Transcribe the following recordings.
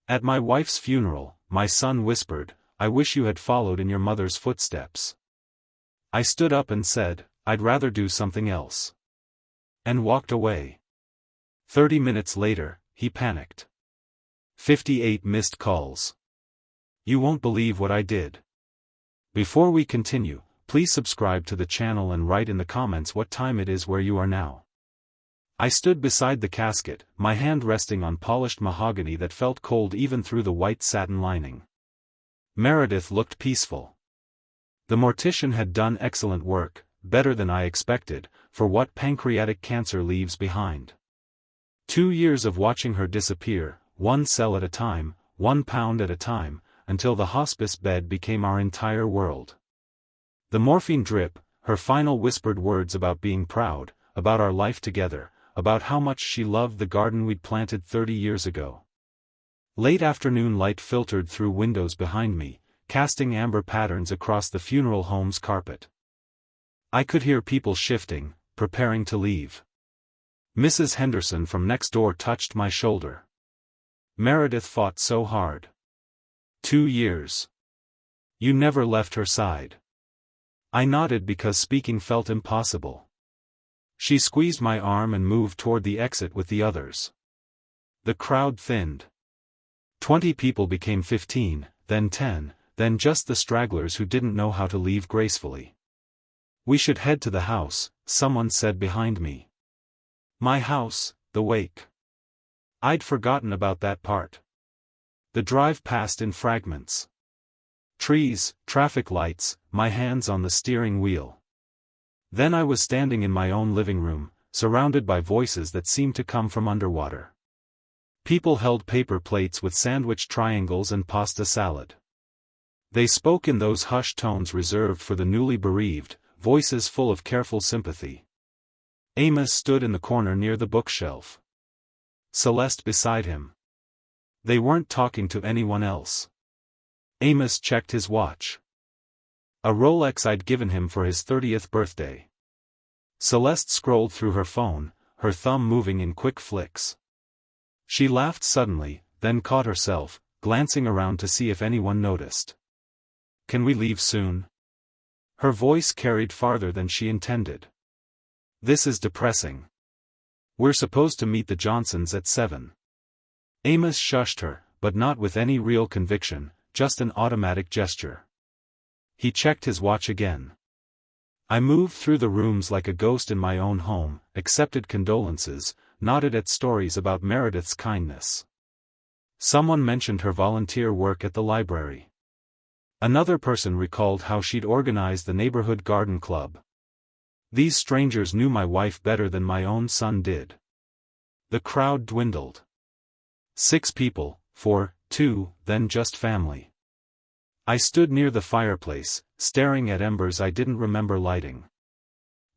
At my wife's funeral, my son whispered, "I wish you had followed in your mother's footsteps." I stood up and said, "I'd rather do something else." And walked away. 30 minutes later, he panicked. 58 missed calls. You won't believe what I did. Before we continue, please subscribe to the channel and write in the comments what time it is where you are now. I stood beside the casket, my hand resting on polished mahogany that felt cold even through the white satin lining. Meredith looked peaceful. The mortician had done excellent work, better than I expected, for what pancreatic cancer leaves behind. 2 years of watching her disappear, 1 cell at a time, 1 pound at a time, until the hospice bed became our entire world. The morphine drip, her final whispered words about being proud, about our life together, about how much she loved the garden we'd planted 30 years ago. Late afternoon light filtered through windows behind me, casting amber patterns across the funeral home's carpet. I could hear people shifting, preparing to leave. Mrs. Henderson from next door touched my shoulder. Meredith fought so hard. 2 years. You never left her side. I nodded because speaking felt impossible. She squeezed my arm and moved toward the exit with the others. The crowd thinned. 20 people became 15, then 10, then just the stragglers who didn't know how to leave gracefully. We should head to the house, someone said behind me. My house, the wake. I'd forgotten about that part. The drive passed in fragments. Trees, traffic lights, my hands on the steering wheel. Then I was standing in my own living room, surrounded by voices that seemed to come from underwater. People held paper plates with sandwich triangles and pasta salad. They spoke in those hushed tones reserved for the newly bereaved, voices full of careful sympathy. Amos stood in the corner near the bookshelf. Celeste beside him. They weren't talking to anyone else. Amos checked his watch. A Rolex I'd given him for his 30th birthday. Celeste scrolled through her phone, her thumb moving in quick flicks. She laughed suddenly, then caught herself, glancing around to see if anyone noticed. Can we leave soon? Her voice carried farther than she intended. This is depressing. We're supposed to meet the Johnsons at 7. Amos shushed her, but not with any real conviction, just an automatic gesture. He checked his watch again. I moved through the rooms like a ghost in my own home, accepted condolences, nodded at stories about Meredith's kindness. Someone mentioned her volunteer work at the library. Another person recalled how she'd organized the neighborhood garden club. These strangers knew my wife better than my own son did. The crowd dwindled. 6 people, 4, 2, then just family. I stood near the fireplace, staring at embers I didn't remember lighting.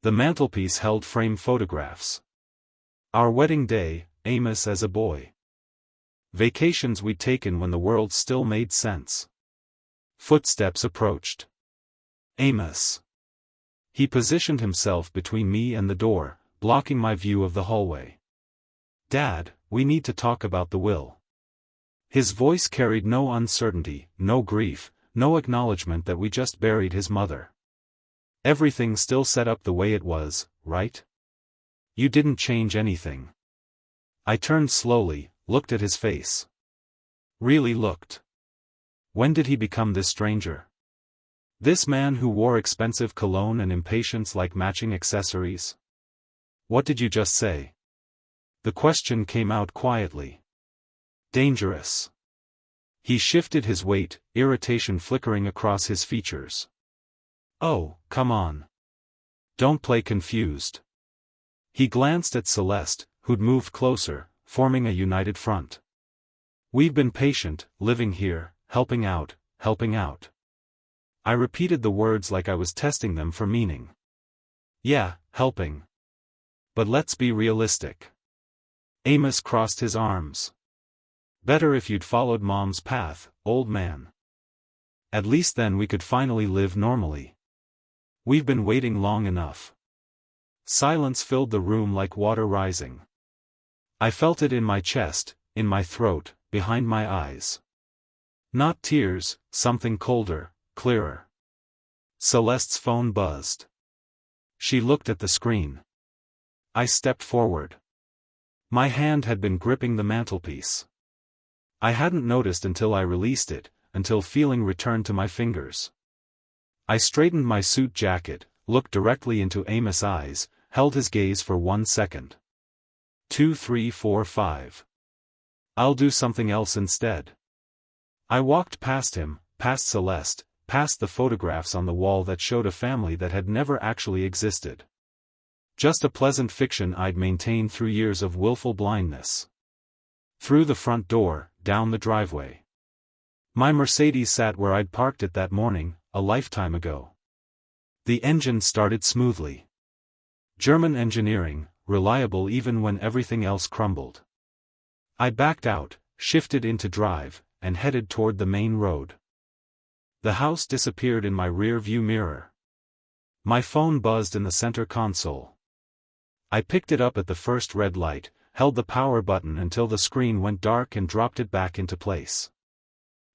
The mantelpiece held framed photographs. Our wedding day, Amos as a boy. Vacations we'd taken when the world still made sense. Footsteps approached. Amos. He positioned himself between me and the door, blocking my view of the hallway. Dad, we need to talk about the will. His voice carried no uncertainty, no grief, no acknowledgement that we just buried his mother. Everything still set up the way it was, right? You didn't change anything. I turned slowly, looked at his face. Really looked. When did he become this stranger? This man who wore expensive cologne and impatience like matching accessories? What did you just say? The question came out quietly. Dangerous. He shifted his weight, irritation flickering across his features. Oh, come on. Don't play confused. He glanced at Celeste, who'd moved closer, forming a united front. We've been patient, living here, helping out, helping out. I repeated the words like I was testing them for meaning. Yeah, helping. But let's be realistic. Amos crossed his arms. Better if you'd followed Mom's path, old man. At least then we could finally live normally. We've been waiting long enough. Silence filled the room like water rising. I felt it in my chest, in my throat, behind my eyes. Not tears, something colder, clearer. Celeste's phone buzzed. She looked at the screen. I stepped forward. My hand had been gripping the mantelpiece. I hadn't noticed until I released it, until feeling returned to my fingers. I straightened my suit jacket, looked directly into Amos' eyes, held his gaze for 1 second. 2, 3, 4, 5. I'll do something else instead. I walked past him, past Celeste, past the photographs on the wall that showed a family that had never actually existed. Just a pleasant fiction I'd maintained through years of willful blindness. Through the front door, down the driveway. My Mercedes sat where I'd parked it that morning, a lifetime ago. The engine started smoothly. German engineering, reliable even when everything else crumbled. I backed out, shifted into drive, and headed toward the main road. The house disappeared in my rear-view mirror. My phone buzzed in the center console. I picked it up at the first red light, held the power button until the screen went dark and dropped it back into place.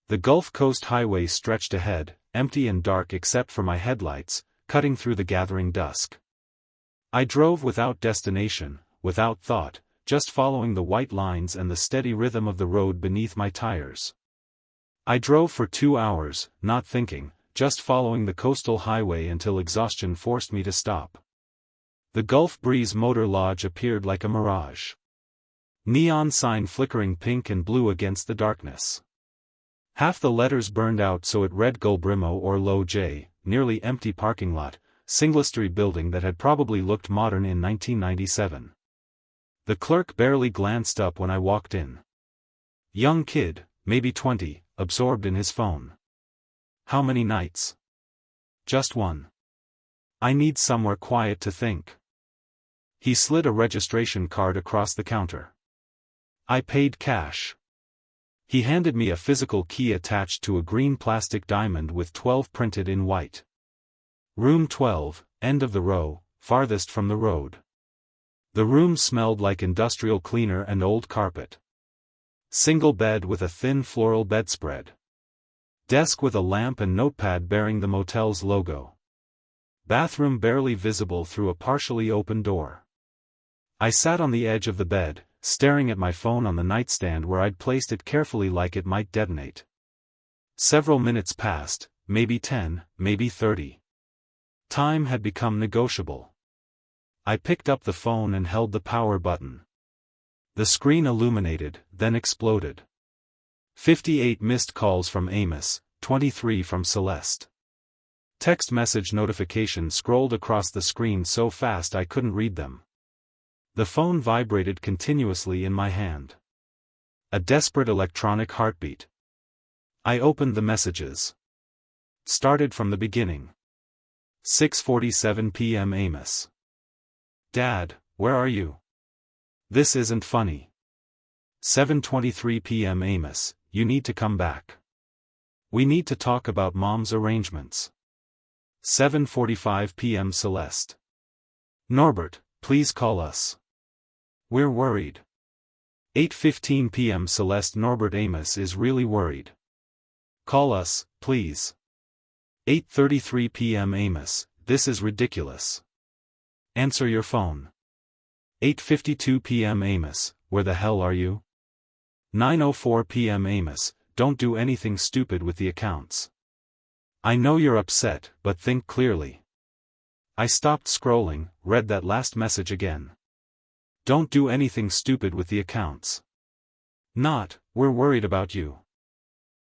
The Gulf Coast Highway stretched ahead, empty and dark except for my headlights, cutting through the gathering dusk. I drove without destination, without thought, just following the white lines and the steady rhythm of the road beneath my tires. I drove for 2 hours, not thinking, just following the coastal highway until exhaustion forced me to stop. The Gulf Breeze Motor Lodge appeared like a mirage. Neon sign flickering pink and blue against the darkness. Half the letters burned out so it read Gulbrimo or Low J, nearly empty parking lot, single-story building that had probably looked modern in 1997. The clerk barely glanced up when I walked in. Young kid, maybe 20, absorbed in his phone. How many nights? Just one. I need somewhere quiet to think. He slid a registration card across the counter. I paid cash. He handed me a physical key attached to a green plastic diamond with 12 printed in white. Room 12, end of the row, farthest from the road. The room smelled like industrial cleaner and old carpet. Single bed with a thin floral bedspread. Desk with a lamp and notepad bearing the motel's logo. Bathroom barely visible through a partially open door. I sat on the edge of the bed, staring at my phone on the nightstand where I'd placed it carefully like it might detonate. Several minutes passed, maybe 10, maybe 30. Time had become negotiable. I picked up the phone and held the power button. The screen illuminated, then exploded. 58 missed calls from Amos, 23 from Celeste. Text message notifications scrolled across the screen so fast I couldn't read them. The phone vibrated continuously in my hand. A desperate electronic heartbeat. I opened the messages. Started from the beginning. 6:47 p.m. Amos. Dad, where are you? This isn't funny. 7:23 p.m. Amos, you need to come back. We need to talk about Mom's arrangements. 7:45 p.m. Celeste. Norbert, please call us. We're worried. 8:15 p.m. Celeste. Norbert, Amos is really worried. Call us, please. 8:33 p.m. Amos, this is ridiculous. Answer your phone. 8:52 p.m. Amos, where the hell are you? 9:04 p.m. Amos, don't do anything stupid with the accounts. I know you're upset, but think clearly. I stopped scrolling, read that last message again. Don't do anything stupid with the accounts. Not, we're worried about you.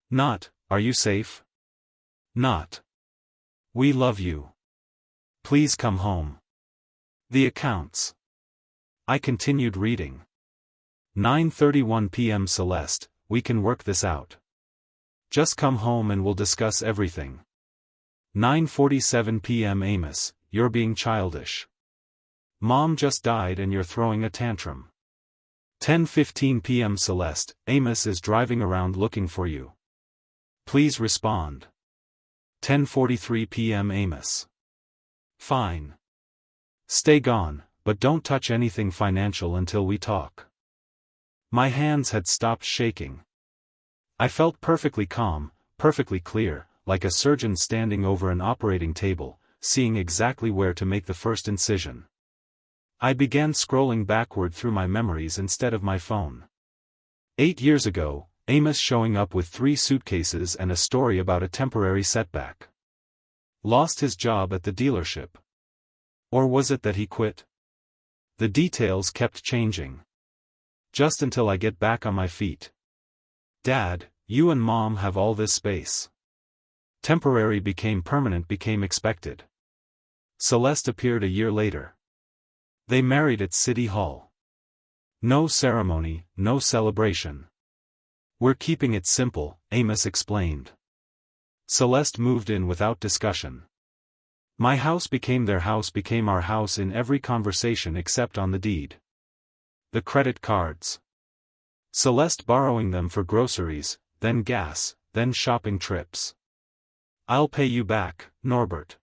Not, are you safe? Not, we love you. Please come home. The accounts. I continued reading. 9:31 p.m. Celeste, we can work this out. Just come home and we'll discuss everything. 9:47 p.m. Amos, you're being childish. Mom just died and you're throwing a tantrum. 10:15 p.m. Celeste, Amos is driving around looking for you. Please respond. 10:43 p.m. Amos. Fine. Stay gone, but don't touch anything financial until we talk. My hands had stopped shaking. I felt perfectly calm, perfectly clear, like a surgeon standing over an operating table, seeing exactly where to make the first incision. I began scrolling backward through my memories instead of my phone. 8 years ago, Amos showing up with 3 suitcases and a story about a temporary setback. Lost his job at the dealership. Or was it that he quit? The details kept changing. Just until I get back on my feet. Dad, you and Mom have all this space. Temporary became permanent, became expected. Celeste appeared a year later. They married at City Hall. No ceremony, no celebration. We're keeping it simple, Amos explained. Celeste moved in without discussion. My house became their house, became our house in every conversation except on the deed. The credit cards. Celeste borrowing them for groceries, then gas, then shopping trips. I'll pay you back, Norbert.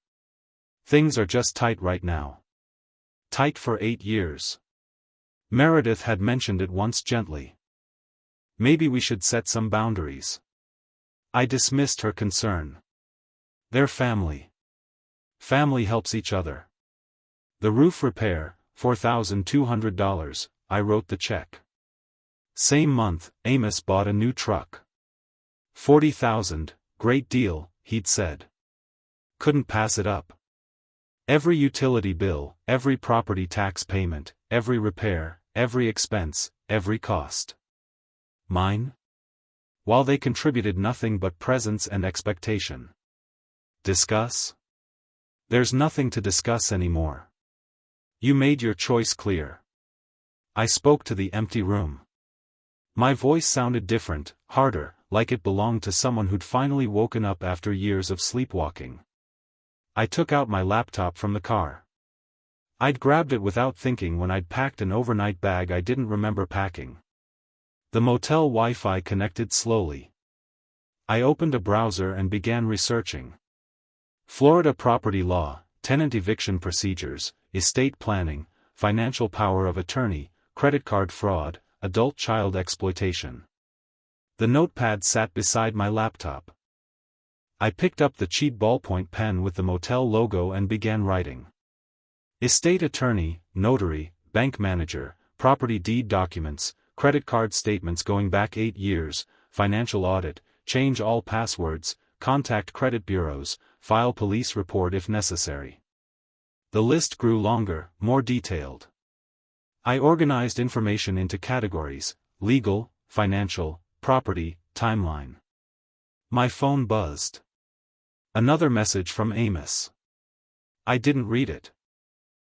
Things are just tight right now. Tight for 8 years. Meredith had mentioned it once gently. Maybe we should set some boundaries. I dismissed her concern. They're family. Family helps each other. The roof repair, $4,200, I wrote the check. Same month, Amos bought a new truck. $40,000, great deal, he'd said. Couldn't pass it up. Every utility bill, every property tax payment, every repair, every expense, every cost. Mine? While they contributed nothing but presence and expectation. Discuss? There's nothing to discuss anymore. You made your choice clear. I spoke to the empty room. My voice sounded different, harder, like it belonged to someone who'd finally woken up after years of sleepwalking. I took out my laptop from the car. I'd grabbed it without thinking when I'd packed an overnight bag I didn't remember packing. The motel Wi-Fi connected slowly. I opened a browser and began researching. Florida property law, tenant eviction procedures, estate planning, financial power of attorney, credit card fraud, adult child exploitation. The notepad sat beside my laptop. I picked up the cheap ballpoint pen with the motel logo and began writing. Estate attorney, notary, bank manager, property deed documents, credit card statements going back 8 years, financial audit, change all passwords, contact credit bureaus, file police report if necessary. The list grew longer, more detailed. I organized information into categories: legal, financial, property, timeline. My phone buzzed. Another message from Amos. I didn't read it.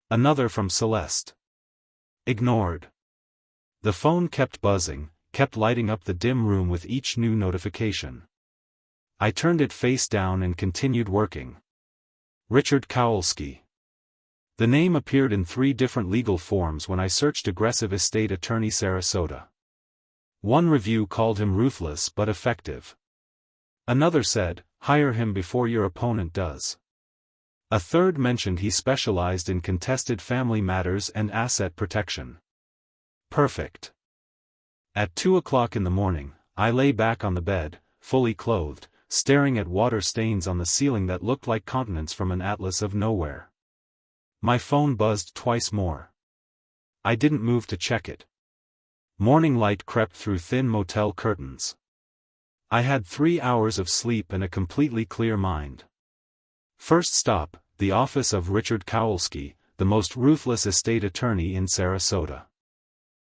Another from Celeste. Ignored. The phone kept buzzing, kept lighting up the dim room with each new notification. I turned it face down and continued working. Richard Kowalski. The name appeared in 3 different legal forms when I searched aggressive estate attorney Sarasota. One review called him ruthless but effective. Another said, hire him before your opponent does. A third mentioned he specialized in contested family matters and asset protection. Perfect. At 2 o'clock in the morning, I lay back on the bed, fully clothed, staring at water stains on the ceiling that looked like continents from an atlas of nowhere. My phone buzzed twice more. I didn't move to check it. Morning light crept through thin motel curtains. I had 3 hours of sleep and a completely clear mind. First stop, the office of Richard Kowalski, the most ruthless estate attorney in Sarasota.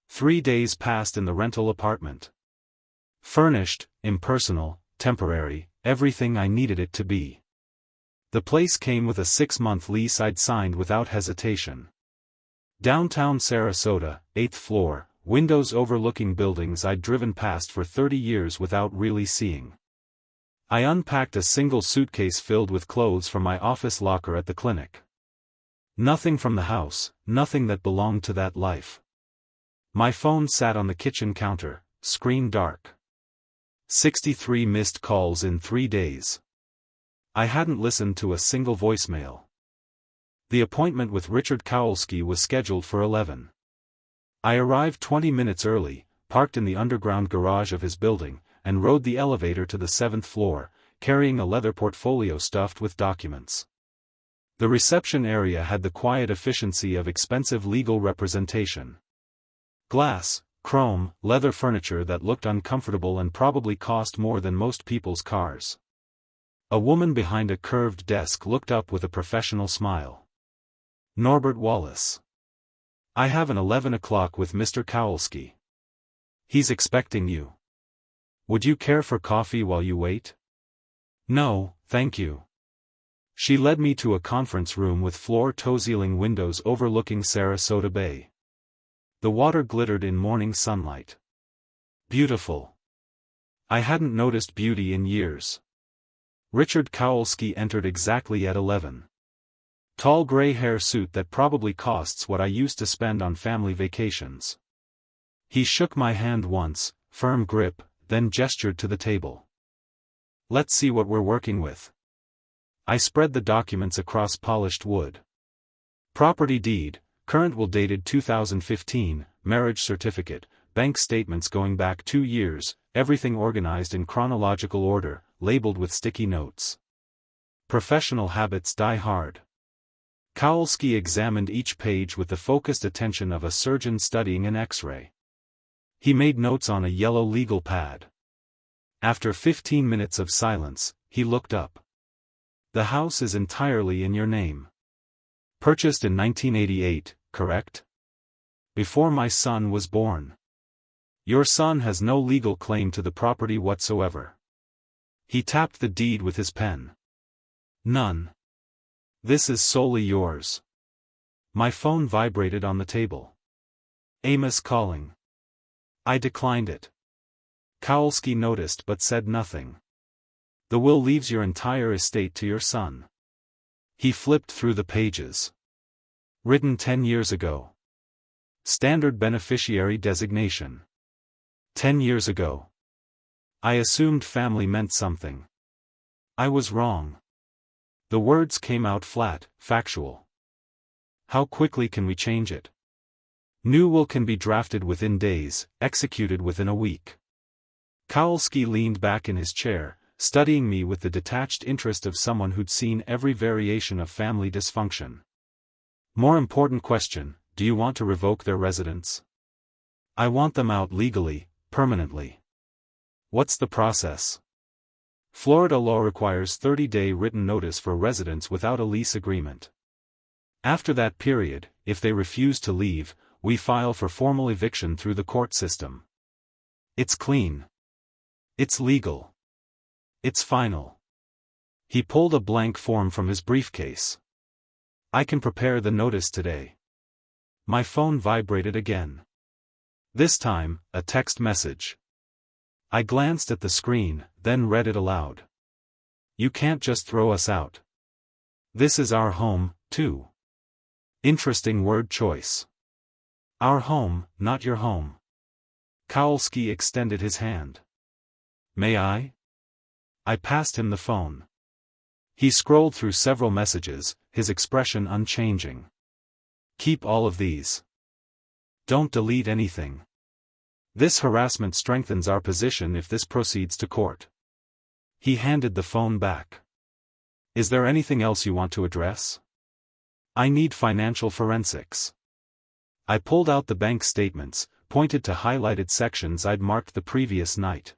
3 days passed in the rental apartment. Furnished, impersonal, temporary, everything I needed it to be. The place came with a 6-month lease I'd signed without hesitation. Downtown Sarasota, 8th floor, windows overlooking buildings I'd driven past for 30 years without really seeing. I unpacked a single suitcase filled with clothes from my office locker at the clinic. Nothing from the house, nothing that belonged to that life. My phone sat on the kitchen counter, screen dark. 63 missed calls in 3 days. I hadn't listened to a single voicemail. The appointment with Richard Kowalski was scheduled for 11. I arrived 20 minutes early, parked in the underground garage of his building, and rode the elevator to the 7th floor, carrying a leather portfolio stuffed with documents. The reception area had the quiet efficiency of expensive legal representation. Glass, chrome, leather furniture that looked uncomfortable and probably cost more than most people's cars. A woman behind a curved desk looked up with a professional smile. Norbert Wallace. I have an 11 o'clock with Mr. Kowalski. He's expecting you. Would you care for coffee while you wait? No, thank you. She led me to a conference room with floor-to-ceiling windows overlooking Sarasota Bay. The water glittered in morning sunlight. Beautiful. I hadn't noticed beauty in years. Richard Kowalski entered exactly at 11. Tall gray hair suit that probably costs what I used to spend on family vacations. He shook my hand once, firm grip, then gestured to the table. Let's see what we're working with. I spread the documents across polished wood. Property deed, current will dated 2015, marriage certificate, bank statements going back 2 years, everything organized in chronological order, labeled with sticky notes. Professional habits die hard. Kowalski examined each page with the focused attention of a surgeon studying an X-ray. He made notes on a yellow legal pad. After 15 minutes of silence, he looked up. The house is entirely in your name. Purchased in 1988, correct? Before my son was born. Your son has no legal claim to the property whatsoever. He tapped the deed with his pen. None. This is solely yours. My phone vibrated on the table. Amos calling. I declined it. Kowalski noticed but said nothing. The will leaves your entire estate to your son. He flipped through the pages. Written 10 years ago. Standard beneficiary designation. 10 years ago. I assumed family meant something. I was wrong. The words came out flat, factual. How quickly can we change it? New will can be drafted within days, executed within a week. Kowalski leaned back in his chair, studying me with the detached interest of someone who'd seen every variation of family dysfunction. More important question, do you want to revoke their residence? I want them out legally, permanently. What's the process? Florida law requires 30-day written notice for residents without a lease agreement. After that period, if they refuse to leave, we file for formal eviction through the court system. It's clean. It's legal. It's final. He pulled a blank form from his briefcase. I can prepare the notice today. My phone vibrated again. This time, a text message. I glanced at the screen, then read it aloud. You can't just throw us out. This is our home, too. Interesting word choice. Our home, not your home. Kowalski extended his hand. May I? I passed him the phone. He scrolled through several messages, his expression unchanging. Keep all of these. Don't delete anything. This harassment strengthens our position if this proceeds to court. He handed the phone back. Is there anything else you want to address? I need financial forensics. I pulled out the bank statements, pointed to highlighted sections I'd marked the previous night.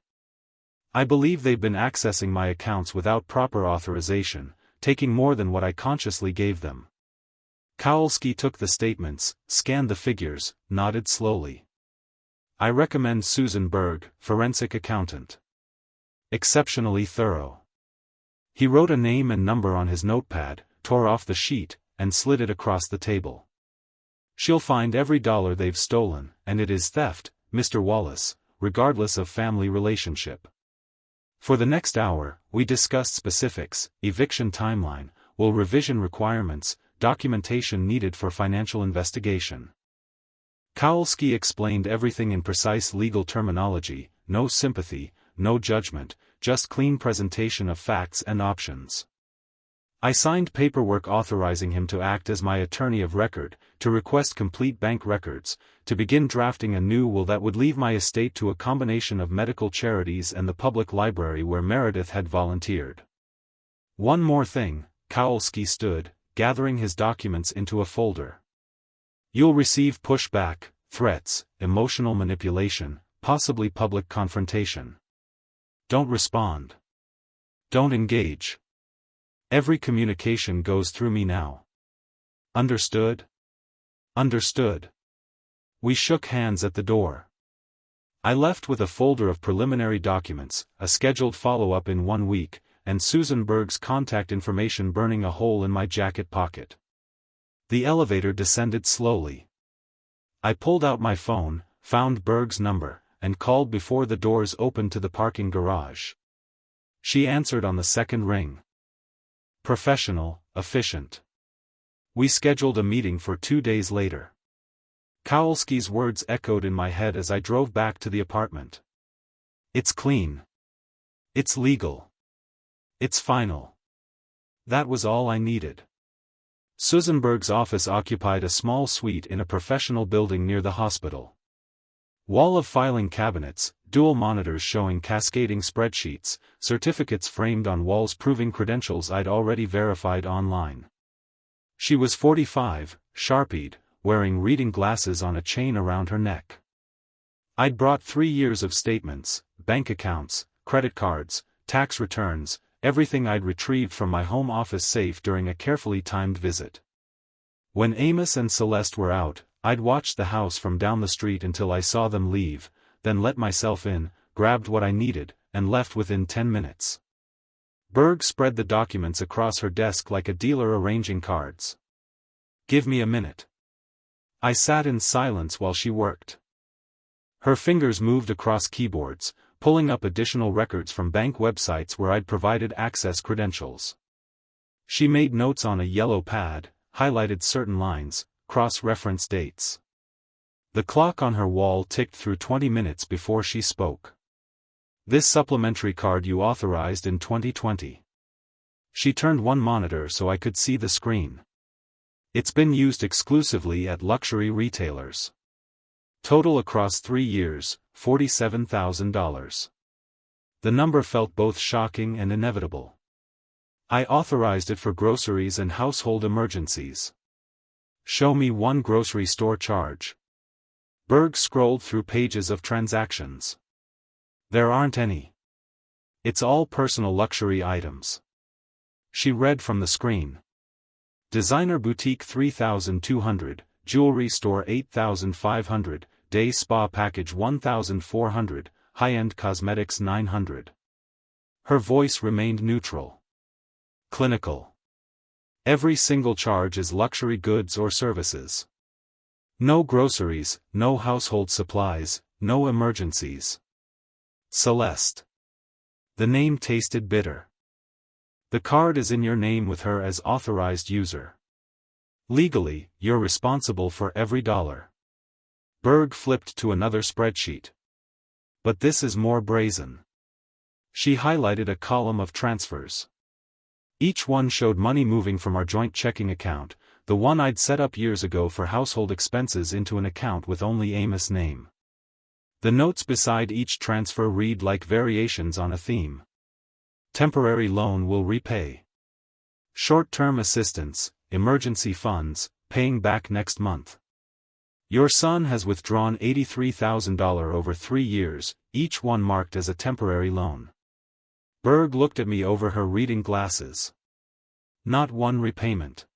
I believe they've been accessing my accounts without proper authorization, taking more than what I consciously gave them. Kowalski took the statements, scanned the figures, nodded slowly. I recommend Susan Berg, forensic accountant. Exceptionally thorough. He wrote a name and number on his notepad, tore off the sheet, and slid it across the table. She'll find every dollar they've stolen, and it is theft, Mr. Wallace, regardless of family relationship. For the next hour, we discussed specifics, eviction timeline, will revision requirements, documentation needed for financial investigation. Kowalski explained everything in precise legal terminology, no sympathy, no judgment, just clean presentation of facts and options. I signed paperwork authorizing him to act as my attorney of record, to request complete bank records, to begin drafting a new will that would leave my estate to a combination of medical charities and the public library where Meredith had volunteered. One more thing, Kowalski stood, gathering his documents into a folder. You'll receive pushback, threats, emotional manipulation, possibly public confrontation. Don't respond. Don't engage. Every communication goes through me now. Understood? Understood. We shook hands at the door. I left with a folder of preliminary documents, a scheduled follow-up in 1 week, and Susan Berg's contact information burning a hole in my jacket pocket. The elevator descended slowly. I pulled out my phone, found Berg's number, and called before the doors opened to the parking garage. She answered on the second ring. Professional, efficient. We scheduled a meeting for 2 days later. Kowalski's words echoed in my head as I drove back to the apartment. It's clean. It's legal. It's final. That was all I needed. Susan Berg's office occupied a small suite in a professional building near the hospital. Wall of filing cabinets, dual monitors showing cascading spreadsheets, certificates framed on walls proving credentials I'd already verified online. She was 45, sharpied, wearing reading glasses on a chain around her neck. I'd brought 3 years of statements, bank accounts, credit cards, tax returns, everything I'd retrieved from my home office safe during a carefully timed visit. When Amos and Celeste were out, I'd watched the house from down the street until I saw them leave, then let myself in, grabbed what I needed, and left within 10 minutes. Berg spread the documents across her desk like a dealer arranging cards. Give me a minute. I sat in silence while she worked. Her fingers moved across keyboards, pulling up additional records from bank websites where I'd provided access credentials. She made notes on a yellow pad, highlighted certain lines, cross-referenced dates. The clock on her wall ticked through 20 minutes before she spoke. This supplementary card you authorized in 2020. She turned one monitor so I could see the screen. It's been used exclusively at luxury retailers. Total across 3 years, $47,000. The number felt both shocking and inevitable. I authorized it for groceries and household emergencies. Show me one grocery store charge. Berg scrolled through pages of transactions. There aren't any. It's all personal luxury items. She read from the screen. Designer boutique 3,200, jewelry store 8,500, day spa package 1,400, high-end cosmetics 900. Her voice remained neutral. Clinical. Every single charge is luxury goods or services. No groceries, no household supplies, no emergencies. Celeste. The name tasted bitter. The card is in your name with her as authorized user. Legally, you're responsible for every dollar. Berg flipped to another spreadsheet. But this is more brazen. She highlighted a column of transfers. Each one showed money moving from our joint checking account, the one I'd set up years ago for household expenses, into an account with only Amos' name. The notes beside each transfer read like variations on a theme. Temporary loan will repay. Short-term assistance, emergency funds, paying back next month. Your son has withdrawn $83,000 over 3 years, each one marked as a temporary loan. Berg looked at me over her reading glasses. Not one repayment.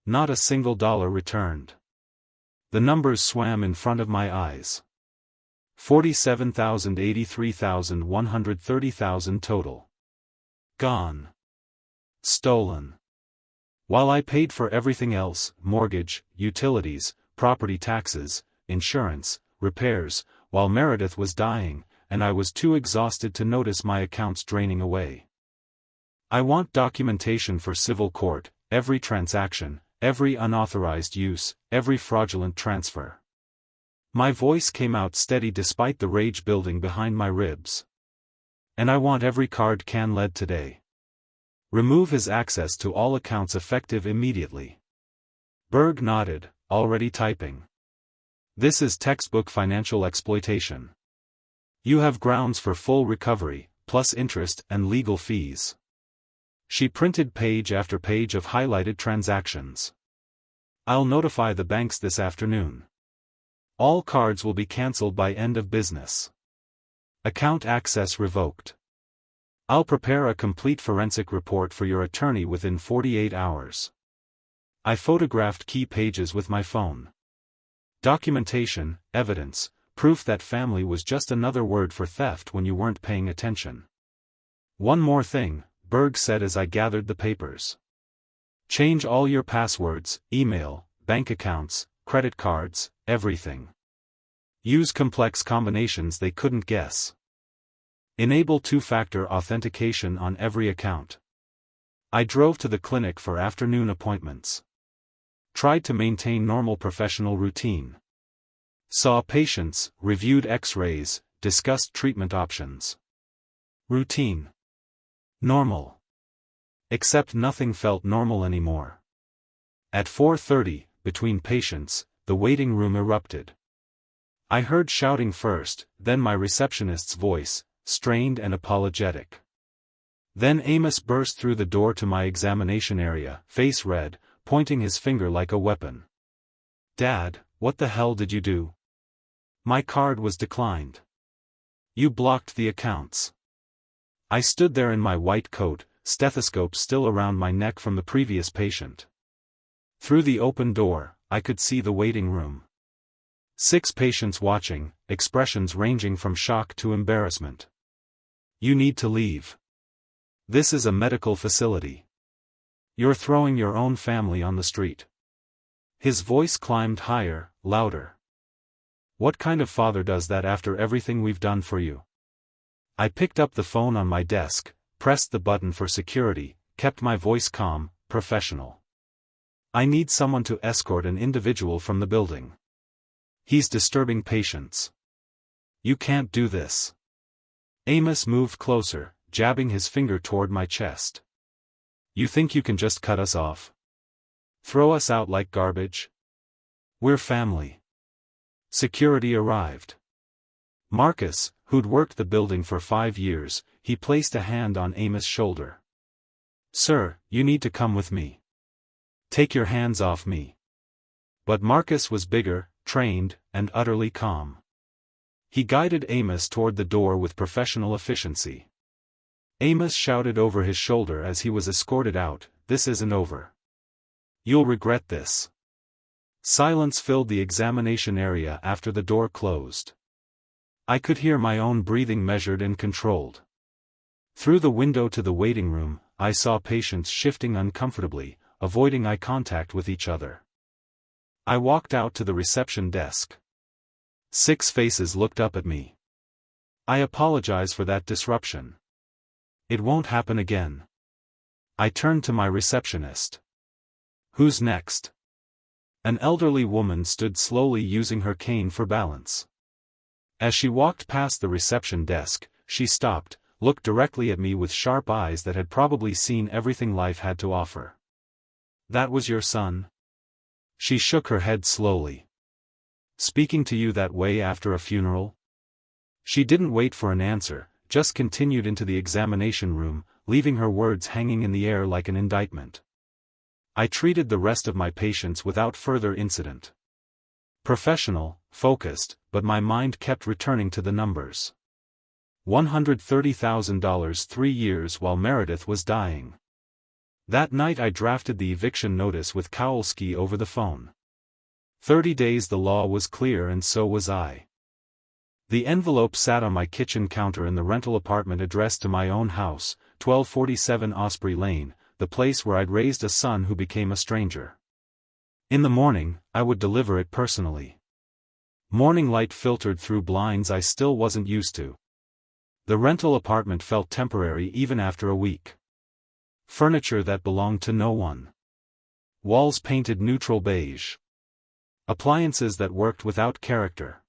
Not a single dollar returned. The numbers swam in front of my eyes. 47,000, 83,000, 130,000 total. Gone. Stolen. While I paid for everything else, mortgage, utilities, property taxes, insurance, repairs, while Meredith was dying, and I was too exhausted to notice my accounts draining away. I want documentation for civil court, every transaction, every unauthorized use, every fraudulent transfer. My voice came out steady despite the rage building behind my ribs. And I want every card Can led today. Remove his access to all accounts effective immediately. Berg nodded, already typing. This is textbook financial exploitation. You have grounds for full recovery, plus interest and legal fees. She printed page after page of highlighted transactions. I'll notify the banks this afternoon. All cards will be cancelled by end of business. Account access revoked. I'll prepare a complete forensic report for your attorney within 48 hours. I photographed key pages with my phone. Documentation, evidence, proof that family was just another word for theft when you weren't paying attention. One more thing, Berg said as I gathered the papers. Change all your passwords, email, bank accounts, credit cards, everything. Use complex combinations they couldn't guess. Enable two-factor authentication on every account. I drove to the clinic for afternoon appointments. Tried to maintain normal professional routine. Saw patients, reviewed X-rays, discussed treatment options. Routine. Normal. Except nothing felt normal anymore. At 4:30, between patients, the waiting room erupted. I heard shouting first, then my receptionist's voice, strained and apologetic. Then Amos burst through the door to my examination area, face red, pointing his finger like a weapon. Dad, what the hell did you do? My card was declined. You blocked the accounts. I stood there in my white coat, stethoscope still around my neck from the previous patient. Through the open door, I could see the waiting room. 6 patients watching, expressions ranging from shock to embarrassment. You need to leave. This is a medical facility. You're throwing your own family on the street. His voice climbed higher, louder. What kind of father does that after everything we've done for you? I picked up the phone on my desk, pressed the button for security, kept my voice calm, professional. I need someone to escort an individual from the building. He's disturbing patients. You can't do this. Amos moved closer, jabbing his finger toward my chest. You think you can just cut us off? Throw us out like garbage? We're family. Security arrived. Marcus, who'd worked the building for 5 years, he placed a hand on Amos' shoulder. Sir, you need to come with me. Take your hands off me. But Marcus was bigger, trained, and utterly calm. He guided Amos toward the door with professional efficiency. Amos shouted over his shoulder as he was escorted out, "This isn't over. You'll regret this." Silence filled the examination area after the door closed. I could hear my own breathing measured and controlled. Through the window to the waiting room, I saw patients shifting uncomfortably, avoiding eye contact with each other. I walked out to the reception desk. 6 faces looked up at me. I apologize for that disruption. It won't happen again. I turned to my receptionist. Who's next? An elderly woman stood slowly using her cane for balance. As she walked past the reception desk, she stopped, looked directly at me with sharp eyes that had probably seen everything life had to offer. That was your son? She shook her head slowly. Speaking to you that way after a funeral? She didn't wait for an answer, just continued into the examination room, leaving her words hanging in the air like an indictment. I treated the rest of my patients without further incident. Professional, focused, but my mind kept returning to the numbers. $130,000 3 years while Meredith was dying. That night I drafted the eviction notice with Kowalski over the phone. 30 days. The law was clear and so was I. The envelope sat on my kitchen counter in the rental apartment addressed to my own house, 1247 Osprey Lane, the place where I'd raised a son who became a stranger. In the morning, I would deliver it personally. Morning light filtered through blinds I still wasn't used to. The rental apartment felt temporary even after a week. Furniture that belonged to no one. Walls painted neutral beige. Appliances that worked without character.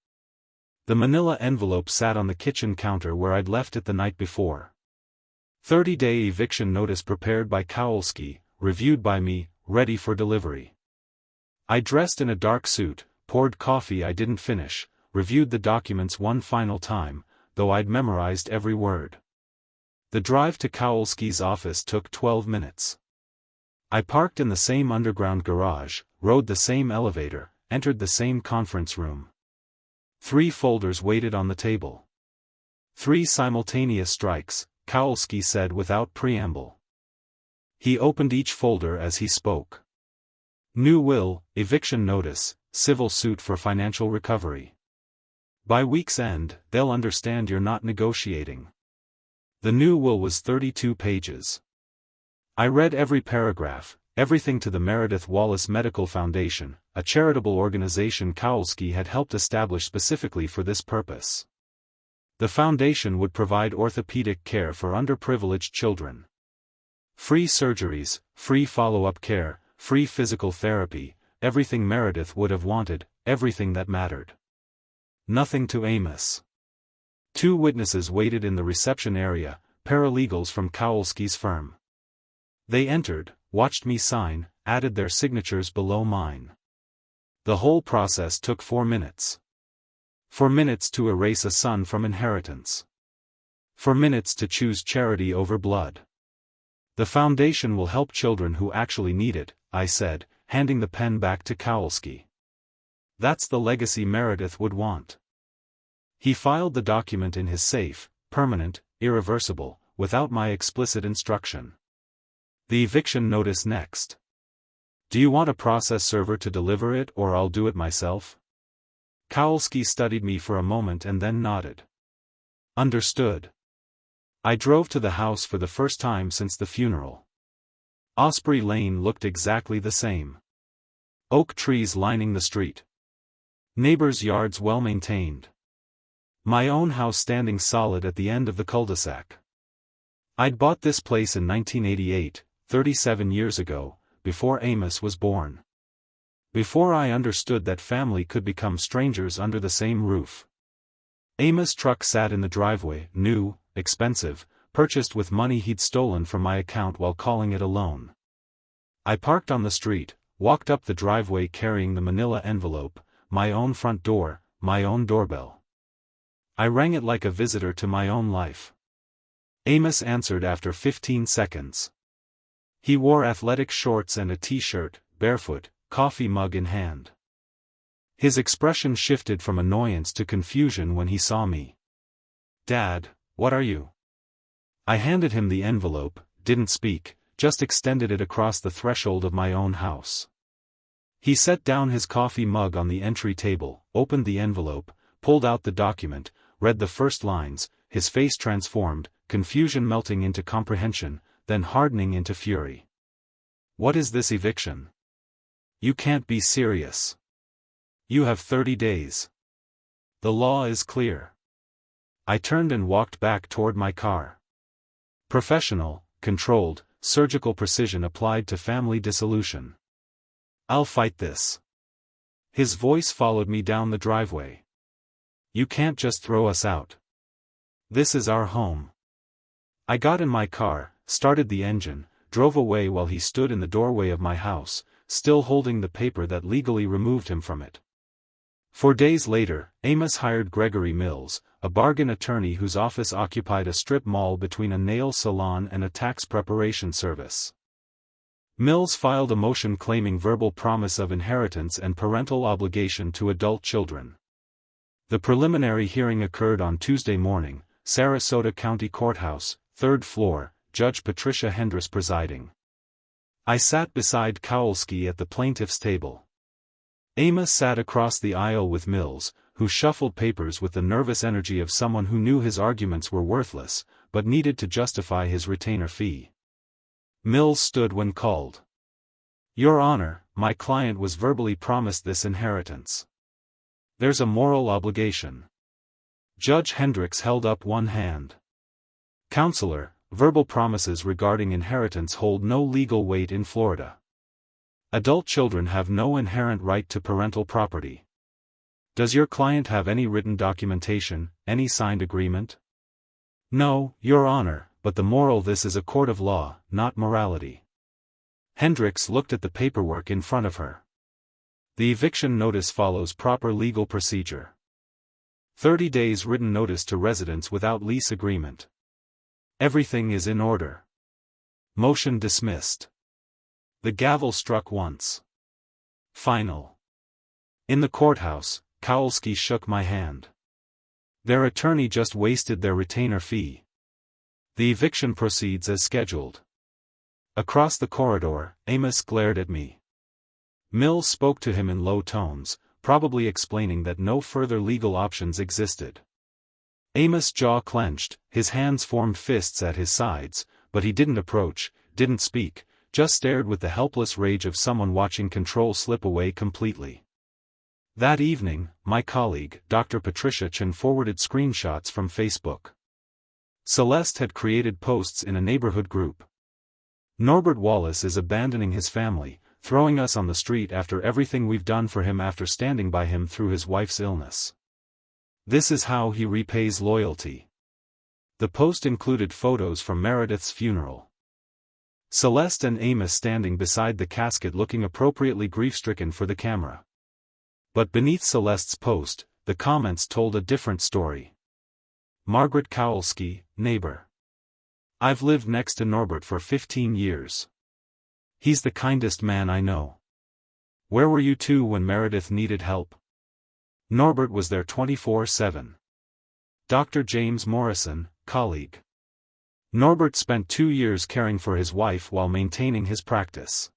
The manila envelope sat on the kitchen counter where I'd left it the night before. 30-day eviction notice prepared by Kowalski, reviewed by me, ready for delivery. I dressed in a dark suit, poured coffee I didn't finish, reviewed the documents one final time, though I'd memorized every word. The drive to Kowalski's office took 12 minutes. I parked in the same underground garage, rode the same elevator, entered the same conference room. 3 folders waited on the table. 3 simultaneous strikes, Kowalski said without preamble. He opened each folder as he spoke. New will, eviction notice, civil suit for financial recovery. By week's end, they'll understand you're not negotiating. The new will was 32 pages. I read every paragraph, everything to the Meredith Wallace Medical Foundation, a charitable organization Kowalski had helped establish specifically for this purpose. The foundation would provide orthopedic care for underprivileged children. Free surgeries, free follow-up care, free physical therapy, everything Meredith would have wanted, everything that mattered. Nothing to Amos. 2 witnesses waited in the reception area, paralegals from Kowalski's firm. They entered, watched me sign, added their signatures below mine. The whole process took 4 minutes. 4 minutes to erase a son from inheritance. 4 minutes to choose charity over blood. The foundation will help children who actually need it, I said, handing the pen back to Kowalski. That's the legacy Meredith would want. He filed the document in his safe, permanent, irreversible, without my explicit instruction. The eviction notice next. Do you want a process server to deliver it or I'll do it myself? Kowalski studied me for a moment and then nodded. Understood. I drove to the house for the first time since the funeral. Osprey Lane looked exactly the same. Oak trees lining the street. Neighbors' yards well maintained. My own house standing solid at the end of the cul-de-sac. I'd bought this place in 1988, 37 years ago, before Amos was born. Before I understood that family could become strangers under the same roof. Amos' truck sat in the driveway, new, expensive, purchased with money he'd stolen from my account while calling it a loan. I parked on the street, walked up the driveway carrying the manila envelope, my own front door, my own doorbell. I rang it like a visitor to my own life. Amos answered after 15 seconds. He wore athletic shorts and a t-shirt, barefoot, coffee mug in hand. His expression shifted from annoyance to confusion when he saw me. "Dad, what are you?" I handed him the envelope, didn't speak, just extended it across the threshold of my own house. He set down his coffee mug on the entry table, opened the envelope, pulled out the document, read the first lines, his face transformed, confusion melting into comprehension, then hardening into fury. "What is this eviction? You can't be serious. You have 30 days. The law is clear." I turned and walked back toward my car. Professional, controlled, surgical precision applied to family dissolution. "I'll fight this." His voice followed me down the driveway. "You can't just throw us out. This is our home." I got in my car, started the engine, drove away while he stood in the doorway of my house, still holding the paper that legally removed him from it. 4 days later, Amos hired Gregory Mills, a bargain attorney whose office occupied a strip mall between a nail salon and a tax preparation service. Mills filed a motion claiming verbal promise of inheritance and parental obligation to adult children. The preliminary hearing occurred on Tuesday morning, Sarasota County Courthouse, 3rd floor, Judge Patricia Hendress presiding. I sat beside Kowalski at the plaintiff's table. Amos sat across the aisle with Mills, who shuffled papers with the nervous energy of someone who knew his arguments were worthless, but needed to justify his retainer fee. Mills stood when called. "Your Honor, my client was verbally promised this inheritance. There's a moral obligation." Judge Hendricks held up one hand. "Counselor, verbal promises regarding inheritance hold no legal weight in Florida. Adult children have no inherent right to parental property. Does your client have any written documentation, any signed agreement?" "No, Your Honor, but the moral: this is a court of law, not morality. Hendricks looked at the paperwork in front of her. The eviction notice follows proper legal procedure. 30 days written notice to residents without lease agreement. Everything is in order. Motion dismissed. The gavel struck once. Final. In the courthouse, Kowalski shook my hand. Their attorney just wasted their retainer fee. The eviction proceeds as scheduled. Across the corridor, Amos glared at me. Mills spoke to him in low tones, probably explaining that no further legal options existed. Amos' jaw clenched, his hands formed fists at his sides, but he didn't approach, didn't speak, just stared with the helpless rage of someone watching control slip away completely. That evening, my colleague, Dr. Patricia Chen, forwarded screenshots from Facebook. Celeste had created posts in a neighborhood group. Norbert Wallace is abandoning his family, throwing us on the street after everything we've done for him after standing by him through his wife's illness. This is how he repays loyalty. The post included photos from Meredith's funeral. Celeste and Amos standing beside the casket looking appropriately grief-stricken for the camera. But beneath Celeste's post, the comments told a different story. Margaret Kowalski, neighbor. I've lived next to Norbert for 15 years. He's the kindest man I know. Where were you two when Meredith needed help? Norbert was there 24/7. Dr. James Morrison, colleague. Norbert spent 2 years caring for his wife while maintaining his practice.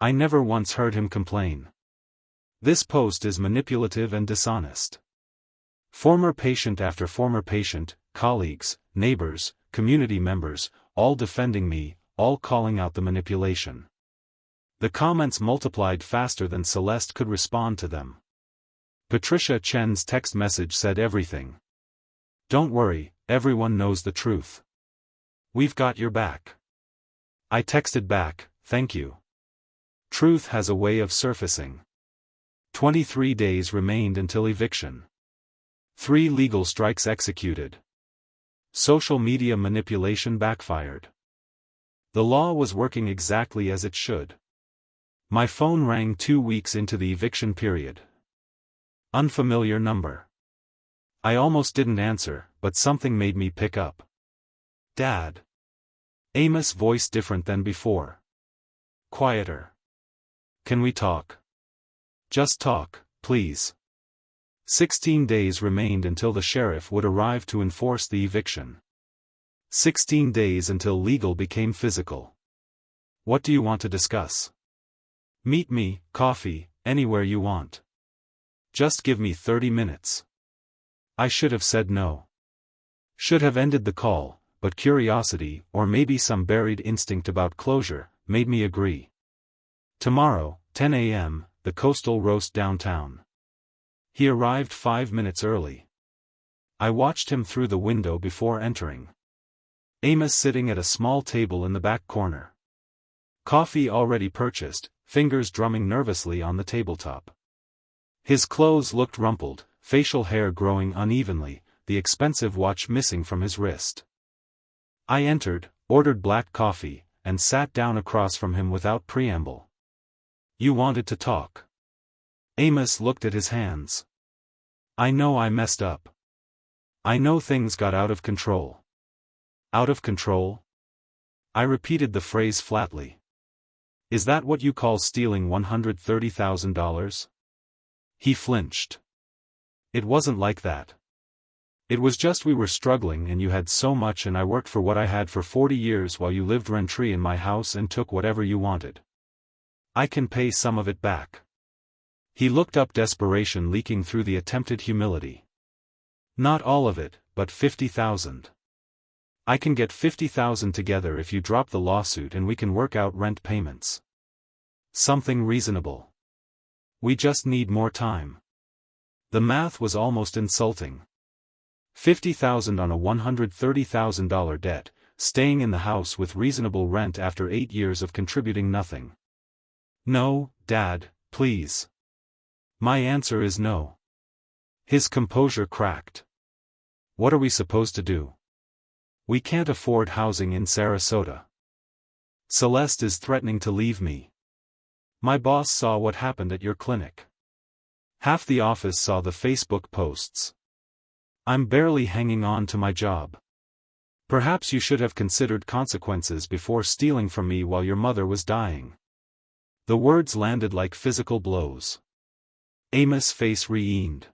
I never once heard him complain. This post is manipulative and dishonest. Former patient after former patient, colleagues, neighbors, community members, all defending me, all calling out the manipulation. The comments multiplied faster than Celeste could respond to them. Patricia Chen's text message said everything. Don't worry, everyone knows the truth. We've got your back. I texted back, thank you. Truth has a way of surfacing. 23 days remained until eviction. 3 legal strikes executed. Social media manipulation backfired. The law was working exactly as it should. My phone rang 2 weeks into the eviction period. Unfamiliar number. I almost didn't answer, but something made me pick up. Dad. Amos' voice different than before. Quieter. Can we talk? Just talk, please. 16 days remained until the sheriff would arrive to enforce the eviction. 16 days until legal became physical. What do you want to discuss? Meet me, coffee, anywhere you want. Just give me 30 minutes. I should have said no. Should have ended the call, but curiosity, or maybe some buried instinct about closure, made me agree. Tomorrow, 10 a.m., the coastal roast downtown. He arrived 5 minutes early. I watched him through the window before entering. Amos sitting at a small table in the back corner. Coffee already purchased, fingers drumming nervously on the tabletop. His clothes looked rumpled, facial hair growing unevenly, the expensive watch missing from his wrist. I entered, ordered black coffee, and sat down across from him without preamble. You wanted to talk. Amos looked at his hands. I know I messed up. I know things got out of control. Out of control? I repeated the phrase flatly. Is that what you call stealing $130,000? He flinched. It wasn't like that. It was just we were struggling and you had so much and I worked for what I had for 40 years while you lived rent-free in my house and took whatever you wanted. I can pay some of it back. He looked up, desperation leaking through the attempted humility. Not all of it, but 50,000. I can get 50,000 together if you drop the lawsuit and we can work out rent payments. Something reasonable. We just need more time. The math was almost insulting. 50,000 on a $130,000 debt, staying in the house with reasonable rent after 8 years of contributing nothing. No, Dad, please. My answer is no. His composure cracked. What are we supposed to do? We can't afford housing in Sarasota. Celeste is threatening to leave me. My boss saw what happened at your clinic. Half the office saw the Facebook posts. I'm barely hanging on to my job. Perhaps you should have considered consequences before stealing from me while your mother was dying. The words landed like physical blows. Amos' face re-eamed.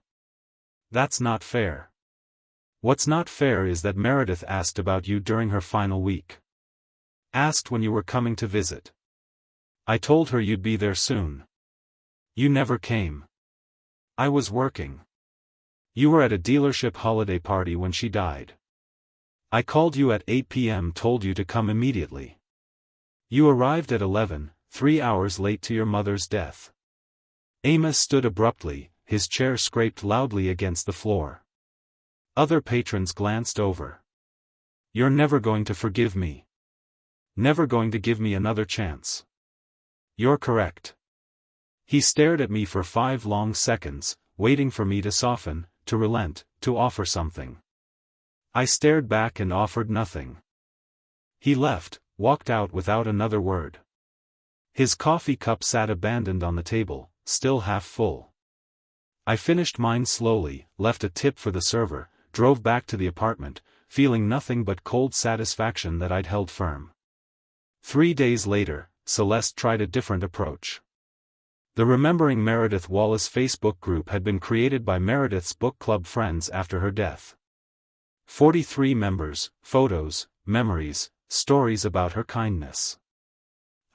That's not fair. What's not fair is that Meredith asked about you during her final week. Asked when you were coming to visit. I told her you'd be there soon. You never came. I was working. You were at a dealership holiday party when she died. I called you at 8 p.m. told you to come immediately. You arrived at 11, 3 hours late to your mother's death. Amos stood abruptly, his chair scraped loudly against the floor. Other patrons glanced over. You're never going to forgive me. Never going to give me another chance. You're correct. He stared at me for 5 long seconds, waiting for me to soften, to relent, to offer something. I stared back and offered nothing. He left, walked out without another word. His coffee cup sat abandoned on the table, still half full. I finished mine slowly, left a tip for the server, drove back to the apartment, feeling nothing but cold satisfaction that I'd held firm. 3 days later, Celeste tried a different approach. The Remembering Meredith Wallace Facebook group had been created by Meredith's book club friends after her death. 43 members, photos, memories, stories about her kindness.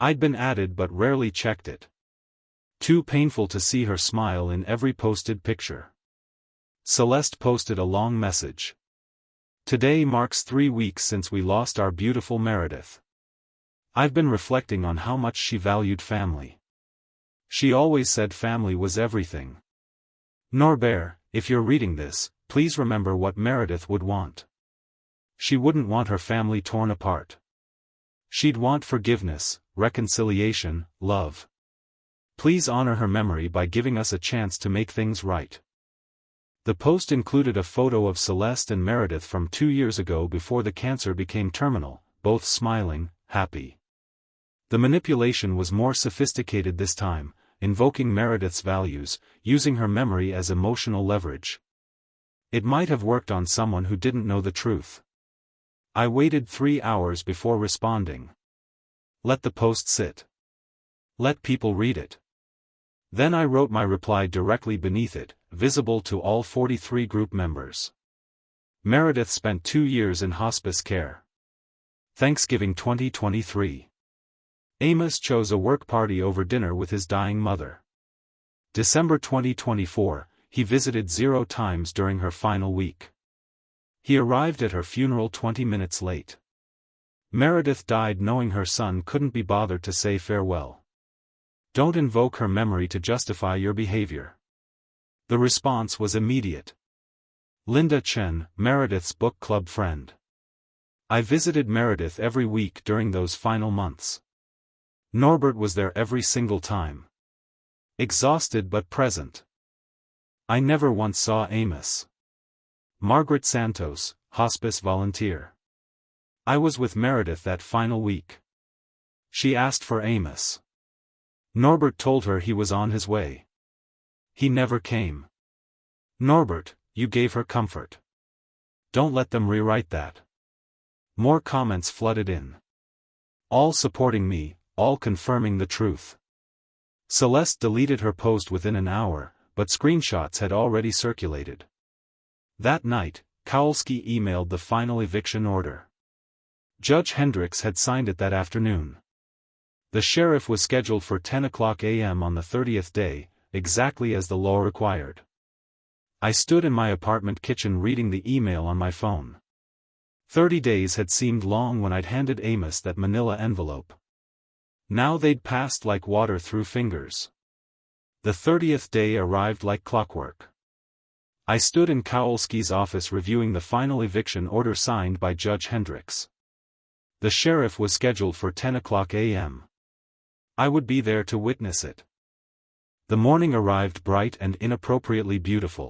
I'd been added but rarely checked it. Too painful to see her smile in every posted picture. Celeste posted a long message. Today marks 3 weeks since we lost our beautiful Meredith. I've been reflecting on how much she valued family. She always said family was everything. Norbert, if you're reading this, please remember what Meredith would want. She wouldn't want her family torn apart. She'd want forgiveness, reconciliation, love. Please honor her memory by giving us a chance to make things right. The post included a photo of Celeste and Meredith from 2 years ago before the cancer became terminal, both smiling, happy. The manipulation was more sophisticated this time, invoking Meredith's values, using her memory as emotional leverage. It might have worked on someone who didn't know the truth. I waited 3 hours before responding. Let the post sit. Let people read it. Then I wrote my reply directly beneath it, visible to all 43 group members. Meredith spent 2 years in hospice care. Thanksgiving 2023. Amos chose a work party over dinner with his dying mother. December 2024, he visited 0 times during her final week. He arrived at her funeral 20 minutes late. Meredith died knowing her son couldn't be bothered to say farewell. Don't invoke her memory to justify your behavior. The response was immediate. Linda Chen, Meredith's book club friend. I visited Meredith every week during those final months. Norbert was there every single time. Exhausted but present. I never once saw Amos. Margaret Santos, hospice volunteer. I was with Meredith that final week. She asked for Amos. Norbert told her he was on his way. He never came. Norbert, you gave her comfort. Don't let them rewrite that. More comments flooded in. All supporting me, all confirming the truth. Celeste deleted her post within an hour, but screenshots had already circulated. That night, Kowalski emailed the final eviction order. Judge Hendricks had signed it that afternoon. The sheriff was scheduled for 10:00 a.m. on the 30th day, exactly as the law required. I stood in my apartment kitchen reading the email on my phone. 30 days had seemed long when I'd handed Amos that manila envelope. Now they'd passed like water through fingers. The 30th day arrived like clockwork. I stood in Kowalski's office reviewing the final eviction order signed by Judge Hendricks. The sheriff was scheduled for 10:00 a.m. I would be there to witness it. The morning arrived bright and inappropriately beautiful.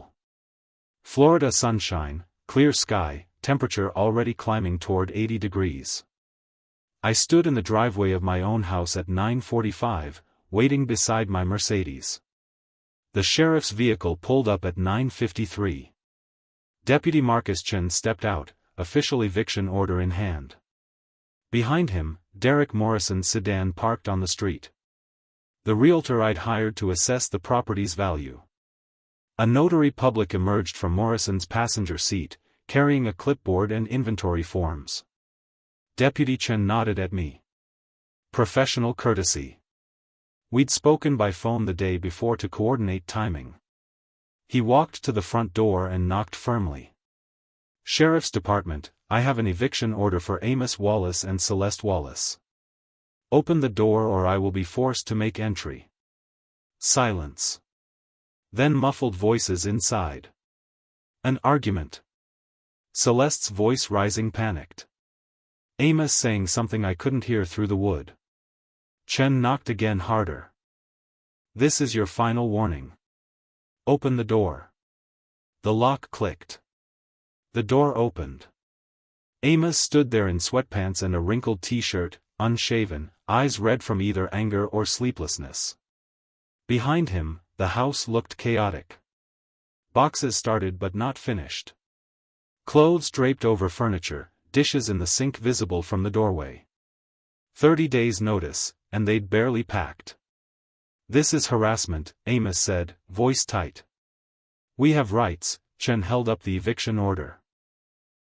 Florida sunshine, clear sky, temperature already climbing toward 80 degrees. I stood in the driveway of my own house at 9:45, waiting beside my Mercedes. The sheriff's vehicle pulled up at 9:53. Deputy Marcus Chen stepped out, official eviction order in hand. Behind him, Derek Morrison's sedan parked on the street. The realtor I'd hired to assess the property's value. A notary public emerged from Morrison's passenger seat, carrying a clipboard and inventory forms. Deputy Chen nodded at me. Professional courtesy. We'd spoken by phone the day before to coordinate timing. He walked to the front door and knocked firmly. Sheriff's Department, I have an eviction order for Amos Wallace and Celeste Wallace. Open the door or I will be forced to make entry. Silence. Then muffled voices inside. An argument. Celeste's voice rising panicked. Amos saying something I couldn't hear through the wood. Chen knocked again harder. This is your final warning. Open the door. The lock clicked. The door opened. Amos stood there in sweatpants and a wrinkled t-shirt, unshaven, eyes red from either anger or sleeplessness. Behind him, the house looked chaotic. Boxes started but not finished. Clothes draped over furniture, dishes in the sink visible from the doorway. 30 days notice, and they'd barely packed. This is harassment, Amos said, voice tight. We have rights, Chen held up the eviction order.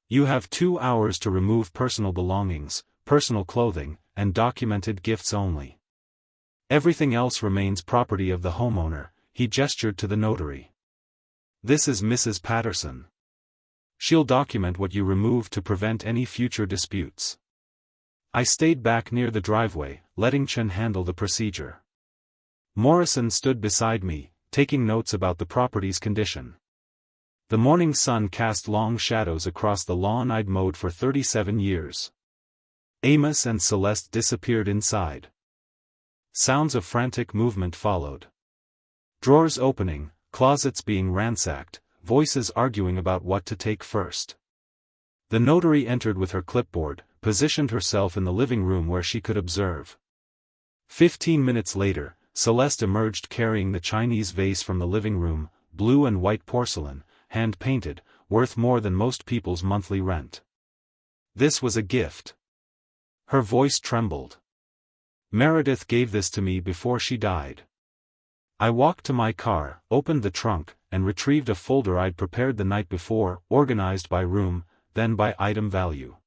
You have 2 hours to remove personal belongings, personal clothing, and documented gifts only. Everything else remains property of the homeowner, he gestured to the notary. This is Mrs. Patterson. She'll document what you remove to prevent any future disputes. I stayed back near the driveway, letting Chen handle the procedure. Morrison stood beside me, taking notes about the property's condition. The morning sun cast long shadows across the lawn I'd mowed for 37 years. Amos and Celeste disappeared inside. Sounds of frantic movement followed. Drawers opening, closets being ransacked, voices arguing about what to take first. The notary entered with her clipboard, positioned herself in the living room where she could observe. 15 minutes later, Celeste emerged carrying the Chinese vase from the living room, blue and white porcelain, hand-painted, worth more than most people's monthly rent. This was a gift. Her voice trembled. Meredith gave this to me before she died. I walked to my car, opened the trunk, and retrieved a folder I'd prepared the night before, organized by room, then by item value.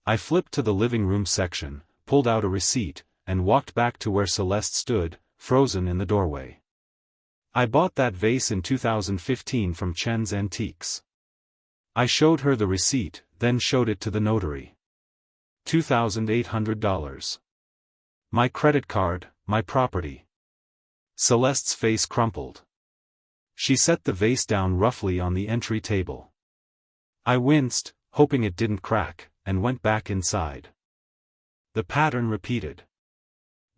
I flipped to the living room section, pulled out a receipt, and walked back to where Celeste stood, frozen in the doorway. I bought that vase in 2015 from Chen's Antiques. I showed her the receipt, then showed it to the notary. $2,800. My credit card, my property. Celeste's face crumpled. She set the vase down roughly on the entry table. I winced, hoping it didn't crack, and went back inside. The pattern repeated.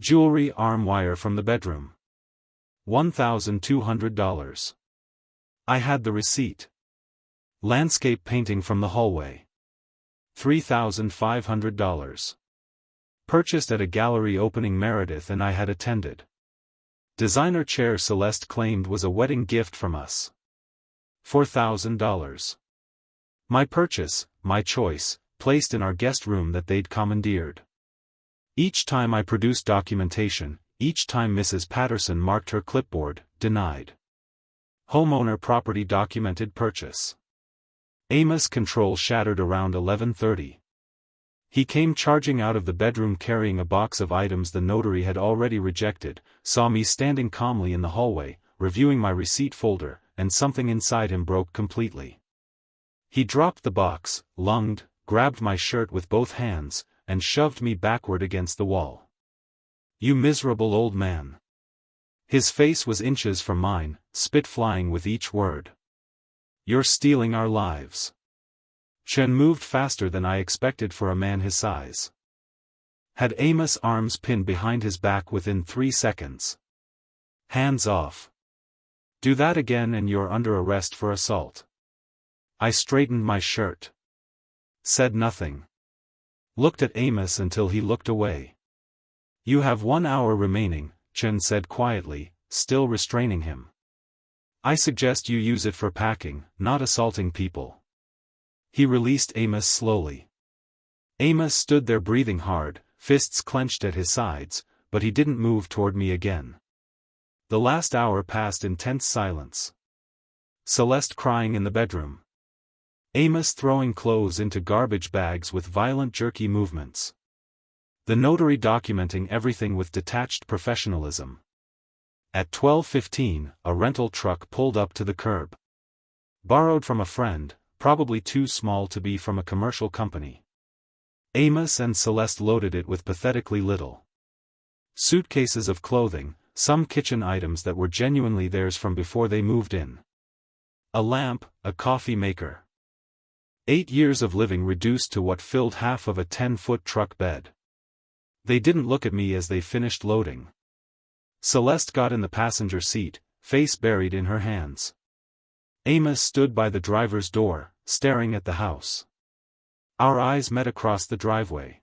Jewelry arm wire from the bedroom. $1,200. I had the receipt. Landscape painting from the hallway. $3,500. Purchased at a gallery opening Meredith and I had attended. Designer chair Celeste claimed was a wedding gift from us. $4,000. My purchase, my choice, placed in our guest room that they'd commandeered. Each time I produced documentation, each time Mrs. Patterson marked her clipboard, denied. Homeowner property documented purchase. Amos control shattered around 11:30. He came charging out of the bedroom carrying a box of items the notary had already rejected, saw me standing calmly in the hallway, reviewing my receipt folder, and something inside him broke completely. He dropped the box, lunged, grabbed my shirt with both hands, and shoved me backward against the wall. You miserable old man. His face was inches from mine, spit flying with each word. You're stealing our lives. Chen moved faster than I expected for a man his size. Had Amos' arms pinned behind his back within 3 seconds. Hands off. Do that again and you're under arrest for assault. I straightened my shirt. said nothing. Looked at Amos until he looked away. You have 1 hour remaining, Chen said quietly, still restraining him. I suggest you use it for packing, not assaulting people. He released Amos slowly. Amos stood there breathing hard, fists clenched at his sides, but he didn't move toward me again. The last hour passed in tense silence. Celeste crying in the bedroom. Amos throwing clothes into garbage bags with violent jerky movements. The notary documenting everything with detached professionalism. At 12:15, a rental truck pulled up to the curb. Borrowed from a friend, probably too small to be from a commercial company. Amos and Celeste loaded it with pathetically little. Suitcases of clothing, some kitchen items that were genuinely theirs from before they moved in. A lamp, a coffee maker. 8 years of living reduced to what filled half of a 10-foot truck bed. They didn't look at me as they finished loading. Celeste got in the passenger seat, face buried in her hands. Amos stood by the driver's door, staring at the house. Our eyes met across the driveway.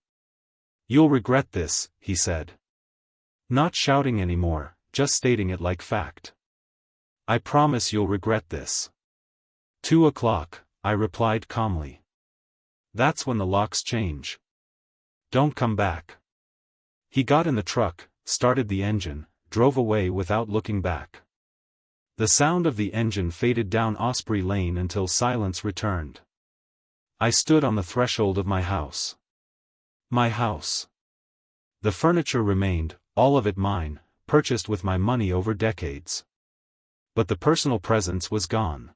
You'll regret this, he said. Not shouting anymore, just stating it like fact. I promise you'll regret this. 2 o'clock, I replied calmly. That's when the locks change. Don't come back. He got in the truck, started the engine, drove away without looking back. The sound of the engine faded down Osprey Lane until silence returned. I stood on the threshold of my house. My house. The furniture remained, all of it mine, purchased with my money over decades. But the personal presence was gone.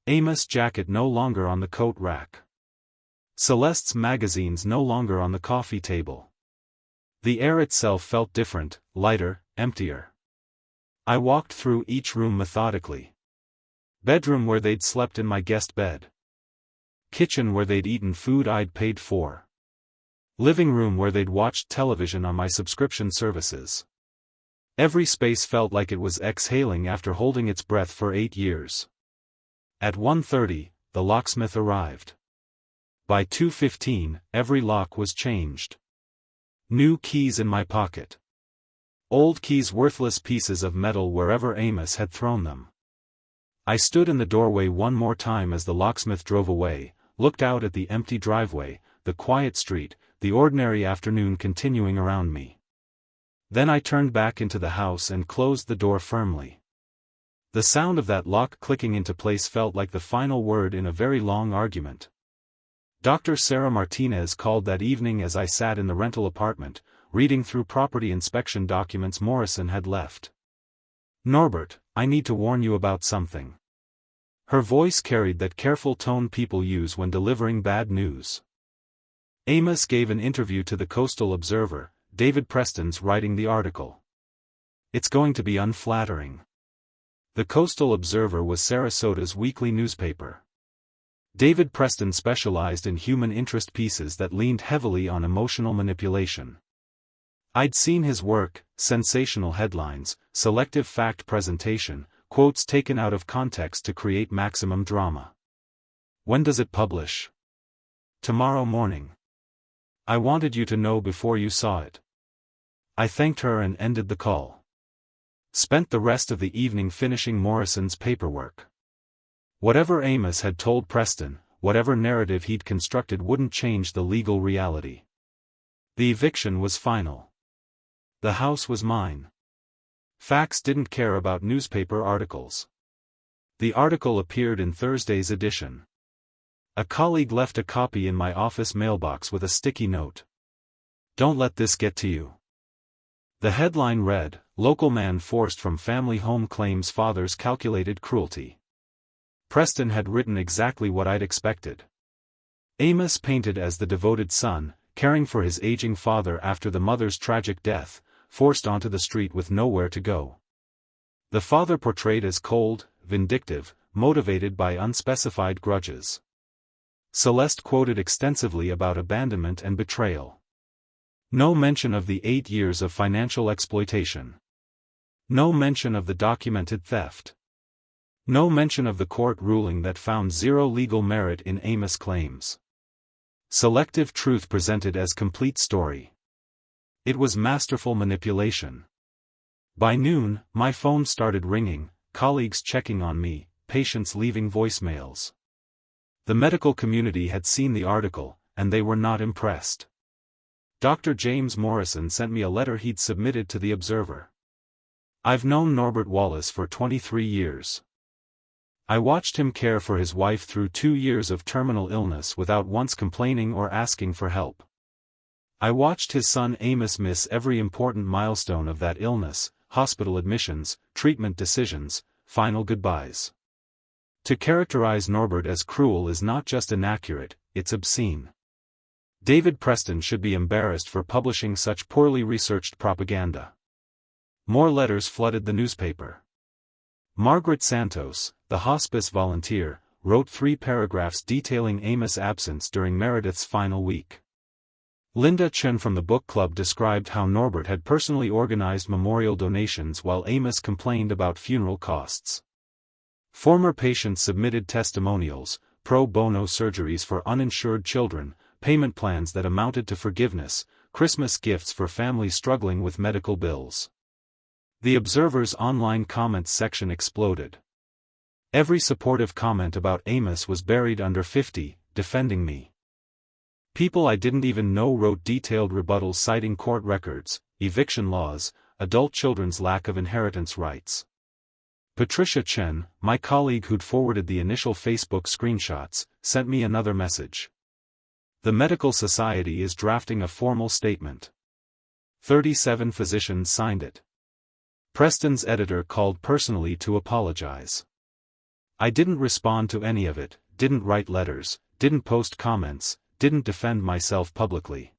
Amos' jacket no longer on the coat rack. Celeste's magazines no longer on the coffee table. The air itself felt different, lighter, emptier. I walked through each room methodically. Bedroom where they'd slept in my guest bed. Kitchen where they'd eaten food I'd paid for. Living room where they'd watched television on my subscription services. Every space felt like it was exhaling after holding its breath for 8 years. At 1:30, the locksmith arrived. By 2:15, every lock was changed. New keys in my pocket. Old keys, worthless pieces of metal wherever Amos had thrown them. I stood in the doorway one more time as the locksmith drove away, looked out at the empty driveway, the quiet street, the ordinary afternoon continuing around me. Then I turned back into the house and closed the door firmly. The sound of that lock clicking into place felt like the final word in a very long argument. Dr. Sarah Martinez called that evening as I sat in the rental apartment, reading through property inspection documents Morrison had left. Norbert, I need to warn you about something. Her voice carried that careful tone people use when delivering bad news. Amos gave an interview to the Coastal Observer, David Preston's writing the article. It's going to be unflattering. The Coastal Observer was Sarasota's weekly newspaper. David Preston specialized in human interest pieces that leaned heavily on emotional manipulation. I'd seen his work, sensational headlines, selective fact presentation, quotes taken out of context to create maximum drama. When does it publish? Tomorrow morning. I wanted you to know before you saw it. I thanked her and ended the call. Spent the rest of the evening finishing Morrison's paperwork. Whatever Amos had told Preston, whatever narrative he'd constructed wouldn't change the legal reality. The eviction was final. The house was mine. Facts didn't care about newspaper articles. The article appeared in Thursday's edition. A colleague left a copy in my office mailbox with a sticky note. Don't let this get to you. The headline read, "Local man forced from family home claims father's calculated cruelty." Preston had written exactly what I'd expected. Amos painted as the devoted son, caring for his aging father after the mother's tragic death, forced onto the street with nowhere to go. The father portrayed as cold, vindictive, motivated by unspecified grudges. Celeste quoted extensively about abandonment and betrayal. No mention of the 8 years of financial exploitation. No mention of the documented theft. No mention of the court ruling that found zero legal merit in Amos' claims. Selective truth presented as complete story. It was masterful manipulation. By noon, my phone started ringing, colleagues checking on me, patients leaving voicemails. The medical community had seen the article, and they were not impressed. Dr. James Morrison sent me a letter he'd submitted to the Observer. I've known Norbert Wallace for 23 years. I watched him care for his wife through 2 years of terminal illness without once complaining or asking for help. I watched his son Amos miss every important milestone of that illness, hospital admissions, treatment decisions, final goodbyes. To characterize Norbert as cruel is not just inaccurate, it's obscene. David Preston should be embarrassed for publishing such poorly researched propaganda. More letters flooded the newspaper. Margaret Santos, the hospice volunteer, wrote 3 paragraphs detailing Amos' absence during Meredith's final week. Linda Chen from the book club described how Norbert had personally organized memorial donations while Amos complained about funeral costs. Former patients submitted testimonials, pro bono surgeries for uninsured children, payment plans that amounted to forgiveness, Christmas gifts for families struggling with medical bills. The Observer's online comments section exploded. Every supportive comment about Amos was buried under 50, defending me. People I didn't even know wrote detailed rebuttals citing court records, eviction laws, adult children's lack of inheritance rights. Patricia Chen, my colleague who'd forwarded the initial Facebook screenshots, sent me another message. The Medical Society is drafting a formal statement. 37 physicians signed it. Preston's editor called personally to apologize. I didn't respond to any of it, didn't write letters, didn't post comments, didn't defend myself publicly.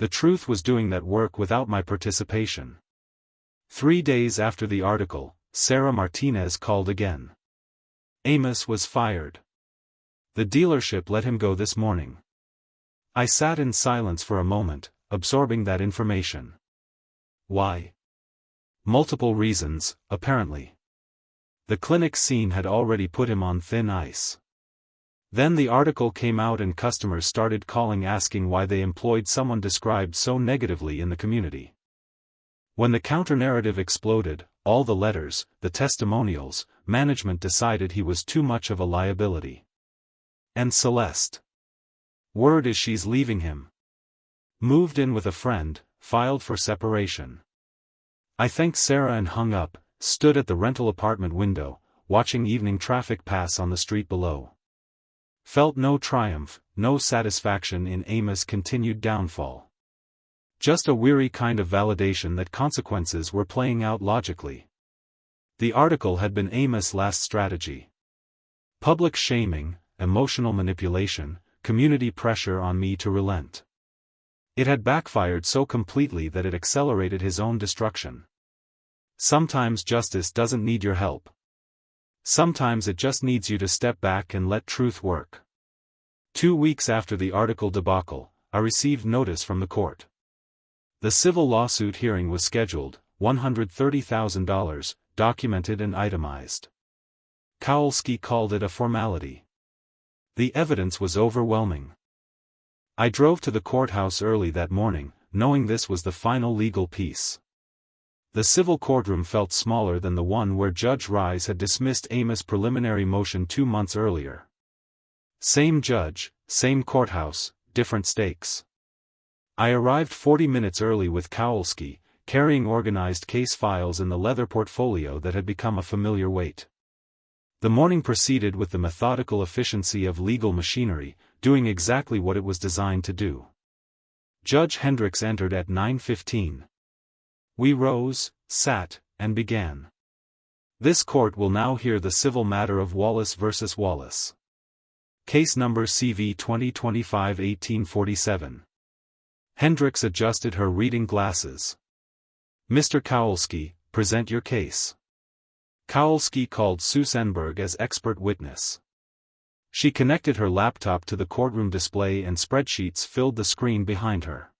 The truth was doing that work without my participation. 3 days after the article, Sarah Martinez called again. Amos was fired. The dealership let him go this morning. I sat in silence for a moment, absorbing that information. Why? Multiple reasons, apparently. The clinic scene had already put him on thin ice. Then the article came out and customers started calling asking why they employed someone described so negatively in the community. When the counter-narrative exploded, all the letters, the testimonials, management decided he was too much of a liability. And Celeste. Word is she's leaving him. Moved in with a friend, filed for separation. I thanked Sarah and hung up, stood at the rental apartment window, watching evening traffic pass on the street below. Felt no triumph, no satisfaction in Amos' continued downfall. Just a weary kind of validation that consequences were playing out logically. The article had been Amos' last strategy. Public shaming, emotional manipulation, community pressure on me to relent. It had backfired so completely that it accelerated his own destruction. Sometimes justice doesn't need your help. Sometimes it just needs you to step back and let truth work. 2 weeks after the article debacle, I received notice from the court. The civil lawsuit hearing was scheduled, $130,000, documented and itemized. Kowalski called it a formality. The evidence was overwhelming. I drove to the courthouse early that morning, knowing this was the final legal piece. The civil courtroom felt smaller than the one where Judge Rise had dismissed Amos' preliminary motion 2 months earlier. Same judge, same courthouse, different stakes. I arrived 40 minutes early with Kowalski, carrying organized case files in the leather portfolio that had become a familiar weight. The morning proceeded with the methodical efficiency of legal machinery, doing exactly what it was designed to do. Judge Hendricks entered at 9:15. We rose, sat, and began. This court will now hear the civil matter of Wallace v. Wallace. Case number CV 2025-1847. Hendricks adjusted her reading glasses. Mr. Kowalski, present your case. Kowalski called Sue Senberg as expert witness. She connected her laptop to the courtroom display and spreadsheets filled the screen behind her.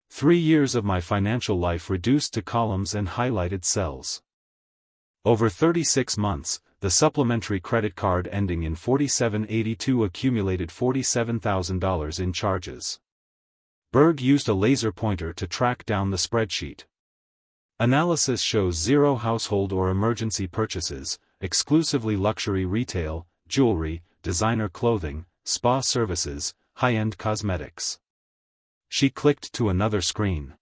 3 years of my financial life reduced to columns and highlighted cells. Over 36 months, the supplementary credit card ending in 4782 accumulated $47,000 in charges. Berg used a laser pointer to track down the spreadsheet. Analysis shows zero household or emergency purchases, exclusively luxury retail, jewelry, designer clothing, spa services, high-end cosmetics. She clicked to another screen.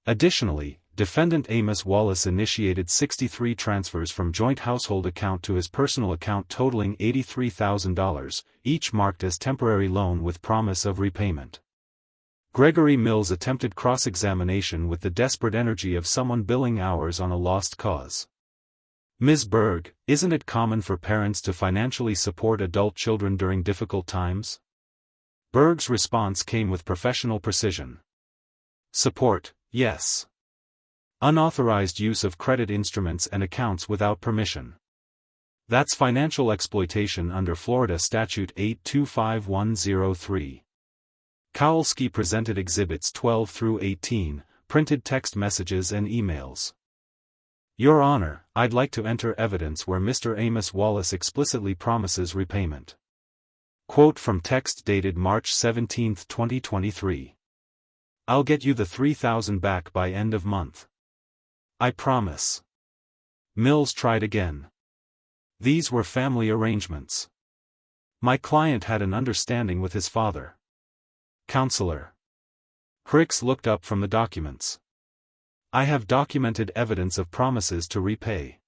Additionally, defendant Amos Wallace initiated 63 transfers from joint household account to his personal account totaling $83,000, each marked as temporary loan with promise of repayment. Gregory Mills attempted cross-examination with the desperate energy of someone billing hours on a lost cause. Ms. Berg, isn't it common for parents to financially support adult children during difficult times? Berg's response came with professional precision. Support, yes. Unauthorized use of credit instruments and accounts without permission. That's financial exploitation under Florida Statute 825103. Kowalski presented Exhibits 12 through 18, printed text messages and emails. Your Honor, I'd like to enter evidence where Mr. Amos Wallace explicitly promises repayment. Quote from text dated March 17, 2023. I'll get you the $3,000 back by end of month. I promise. Mills tried again. These were family arrangements. My client had an understanding with his father. Counselor. Hicks looked up from the documents. I have documented evidence of promises to repay.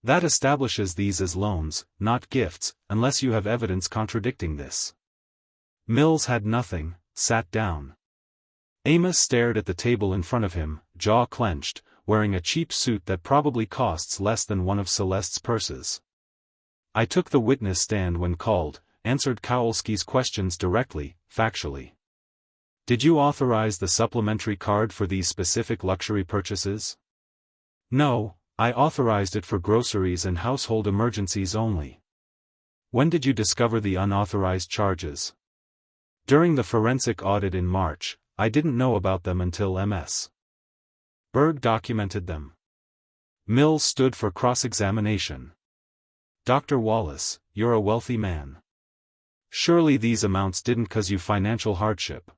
That establishes these as loans, not gifts, unless you have evidence contradicting this. Mills had nothing, sat down. Amos stared at the table in front of him, jaw clenched, wearing a cheap suit that probably costs less than one of Celeste's purses. I took the witness stand when called, answered Kowalski's questions directly, factually. Did you authorize the supplementary card for these specific luxury purchases? No, I authorized it for groceries and household emergencies only. When did you discover the unauthorized charges? During the forensic audit in March, I didn't know about them until Ms. Berg documented them. Mills stood for cross-examination. Dr. Wallace, you're a wealthy man. Surely these amounts didn't cause you financial hardship.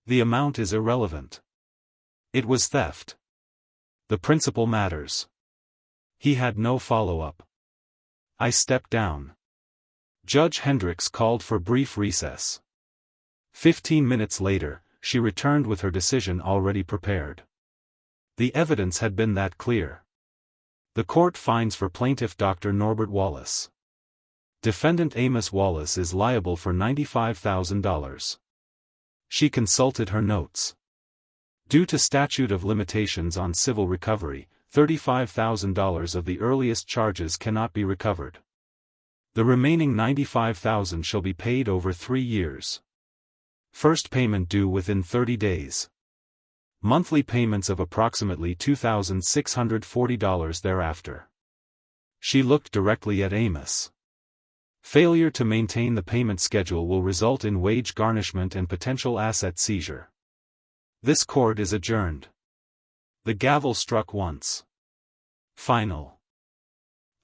The amount is irrelevant. It was theft. The principle matters. He had no follow-up. I stepped down. Judge Hendricks called for brief recess. 15 minutes later, she returned with her decision already prepared. The evidence had been that clear. The court finds for plaintiff Dr. Norbert Wallace. Defendant Amos Wallace is liable for $95,000. She consulted her notes. Due to statute of limitations on civil recovery, $35,000 of the earliest charges cannot be recovered. The remaining $95,000 shall be paid over 3 years. First payment due within 30 days. Monthly payments of approximately $2,640 thereafter. She looked directly at Amos. Failure to maintain the payment schedule will result in wage garnishment and potential asset seizure. This court is adjourned. The gavel struck once. Final.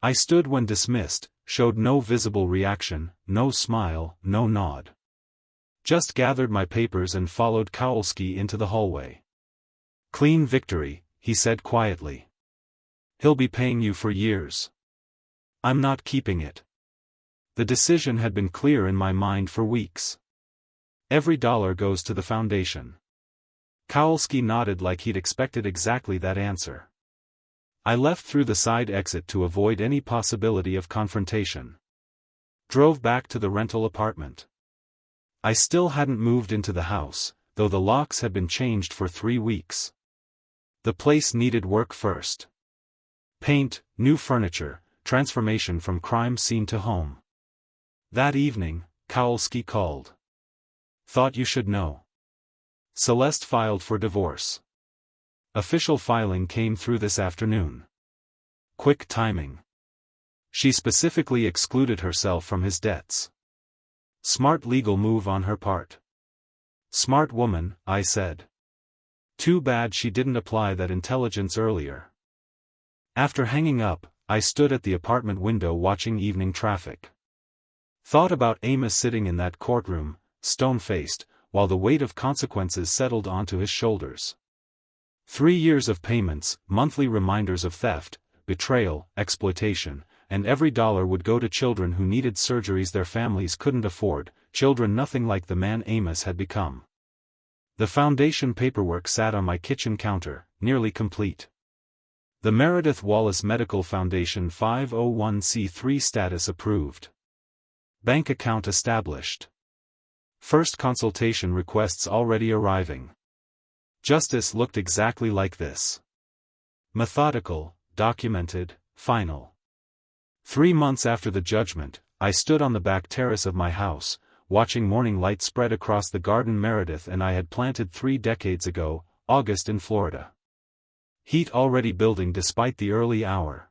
I stood when dismissed, showed no visible reaction, no smile, no nod. Just gathered my papers and followed Kowalski into the hallway. Clean victory, he said quietly. He'll be paying you for years. I'm not keeping it. The decision had been clear in my mind for weeks. Every dollar goes to the foundation. Kowalski nodded like he'd expected exactly that answer. I left through the side exit to avoid any possibility of confrontation. Drove back to the rental apartment. I still hadn't moved into the house, though the locks had been changed for 3 weeks. The place needed work first. Paint, new furniture, transformation from crime scene to home. That evening, Kowalski called. Thought you should know. Celeste filed for divorce. Official filing came through this afternoon. Quick timing. She specifically excluded herself from his debts. Smart legal move on her part. Smart woman, I said. Too bad she didn't apply that intelligence earlier. After hanging up, I stood at the apartment window watching evening traffic. Thought about Amos sitting in that courtroom, stone-faced, while the weight of consequences settled onto his shoulders. 3 years of payments, monthly reminders of theft, betrayal, exploitation, and every dollar would go to children who needed surgeries their families couldn't afford, children nothing like the man Amos had become. The foundation paperwork sat on my kitchen counter, nearly complete. The Meredith Wallace Medical Foundation 501c3 status approved. Bank account established. First consultation requests already arriving. Justice looked exactly like this. Methodical, documented, final. 3 months after the judgment, I stood on the back terrace of my house, watching morning light spread across the garden Meredith and I had planted 3 decades ago, August in Florida. Heat already building despite the early hour.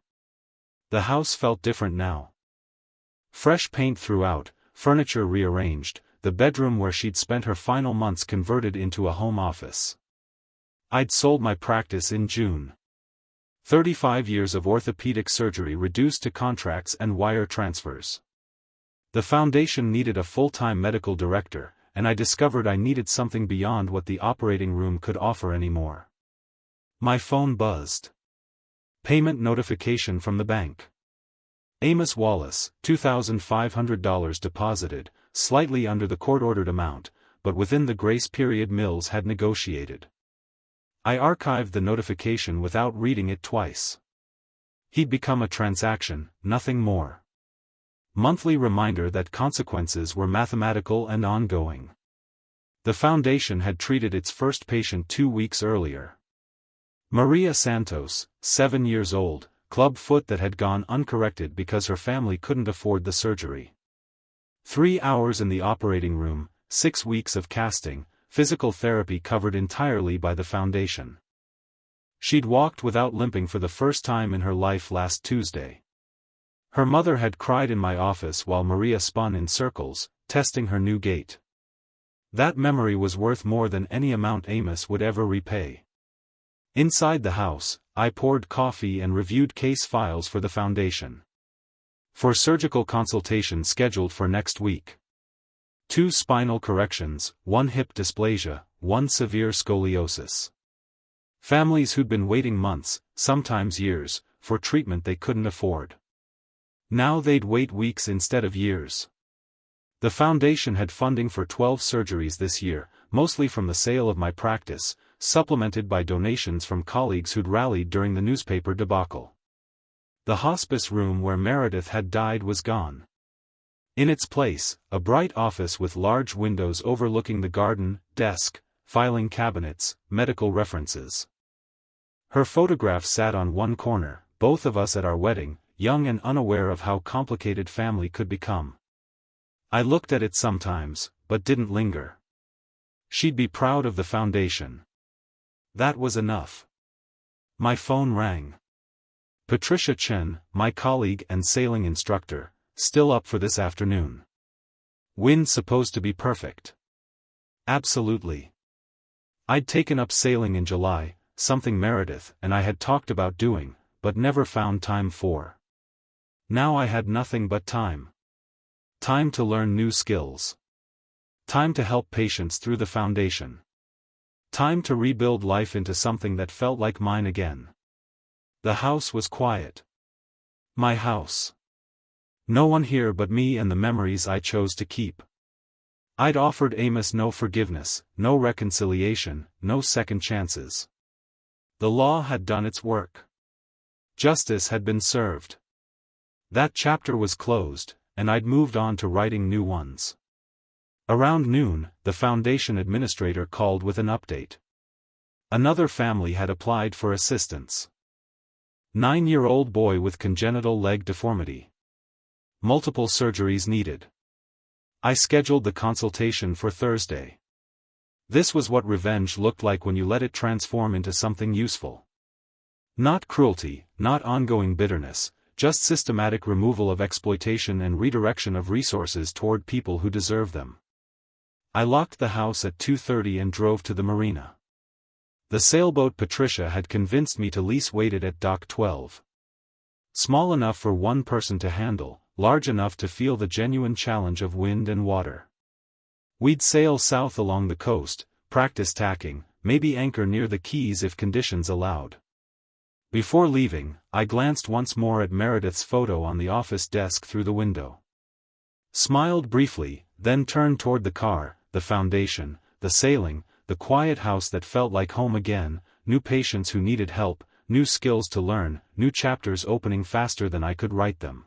The house felt different now. Fresh paint throughout, furniture rearranged, the bedroom where she'd spent her final months converted into a home office. I'd sold my practice in June. 35 years of orthopedic surgery reduced to contracts and wire transfers. The foundation needed a full-time medical director, and I discovered I needed something beyond what the operating room could offer anymore. My phone buzzed. Payment notification from the bank. Amos Wallace, $2,500 deposited, slightly under the court-ordered amount, but within the grace period Mills had negotiated. I archived the notification without reading it twice. He'd become a transaction, nothing more. Monthly reminder that consequences were mathematical and ongoing. The foundation had treated its first patient 2 weeks earlier. Maria Santos, 7 years old, club foot that had gone uncorrected because her family couldn't afford the surgery. 3 hours in the operating room, 6 weeks of casting, physical therapy covered entirely by the foundation. She'd walked without limping for the first time in her life last Tuesday. Her mother had cried in my office while Maria spun in circles, testing her new gait. That memory was worth more than any amount Amos would ever repay. Inside the house, I poured coffee and reviewed case files for the foundation. For surgical consultation scheduled for next week. 2 spinal corrections, 1 hip dysplasia, 1 severe scoliosis. Families who'd been waiting months, sometimes years, for treatment they couldn't afford. Now they'd wait weeks instead of years. The foundation had funding for 12 surgeries this year, mostly from the sale of my practice, supplemented by donations from colleagues who'd rallied during the newspaper debacle. The hospice room where Meredith had died was gone. In its place, a bright office with large windows overlooking the garden, desk, filing cabinets, medical references. Her photograph sat on one corner, both of us at our wedding, young and unaware of how complicated family could become. I looked at it sometimes, but didn't linger. She'd be proud of the foundation. That was enough. My phone rang. Patricia Chen, my colleague and sailing instructor, still up for this afternoon. Wind supposed to be perfect. Absolutely. I'd taken up sailing in July, something Meredith and I had talked about doing, but never found time for. Now I had nothing but time. Time to learn new skills. Time to help patients through the foundation. Time to rebuild life into something that felt like mine again. The house was quiet. My house. No one here but me and the memories I chose to keep. I'd offered Amos no forgiveness, no reconciliation, no second chances. The law had done its work. Justice had been served. That chapter was closed, and I'd moved on to writing new ones. Around noon, the foundation administrator called with an update. Another family had applied for assistance. 9-year-old boy with congenital leg deformity. Multiple surgeries needed. I scheduled the consultation for Thursday. This was what revenge looked like when you let it transform into something useful. Not cruelty, not ongoing bitterness, just systematic removal of exploitation and redirection of resources toward people who deserve them. I locked the house at 2:30 and drove to the marina. The sailboat Patricia had convinced me to lease waited at Dock 12. Small enough for one person to handle, large enough to feel the genuine challenge of wind and water. We'd sail south along the coast, practice tacking, maybe anchor near the Keys if conditions allowed. Before leaving, I glanced once more at Meredith's photo on the office desk through the window. Smiled briefly, then turned toward the car, the foundation, the sailing, the quiet house that felt like home again, new patients who needed help, new skills to learn, new chapters opening faster than I could write them.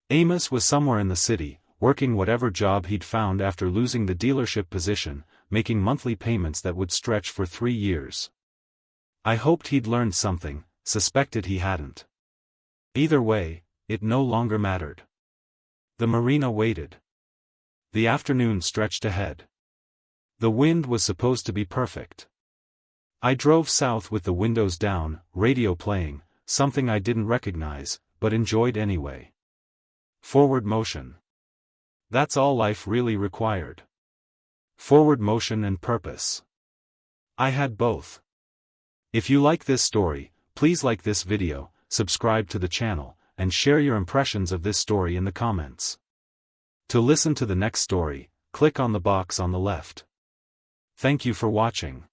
Amos was somewhere in the city, working whatever job he'd found after losing the dealership position, making monthly payments that would stretch for 3 years. I hoped he'd learned something, suspected he hadn't. Either way, it no longer mattered. The marina waited. The afternoon stretched ahead. The wind was supposed to be perfect. I drove south with the windows down, radio playing, something I didn't recognize, but enjoyed anyway. Forward motion. That's all life really required. Forward motion and purpose. I had both. If you like this story, please like this video, subscribe to the channel, and share your impressions of this story in the comments. To listen to the next story, click on the box on the left. Thank you for watching.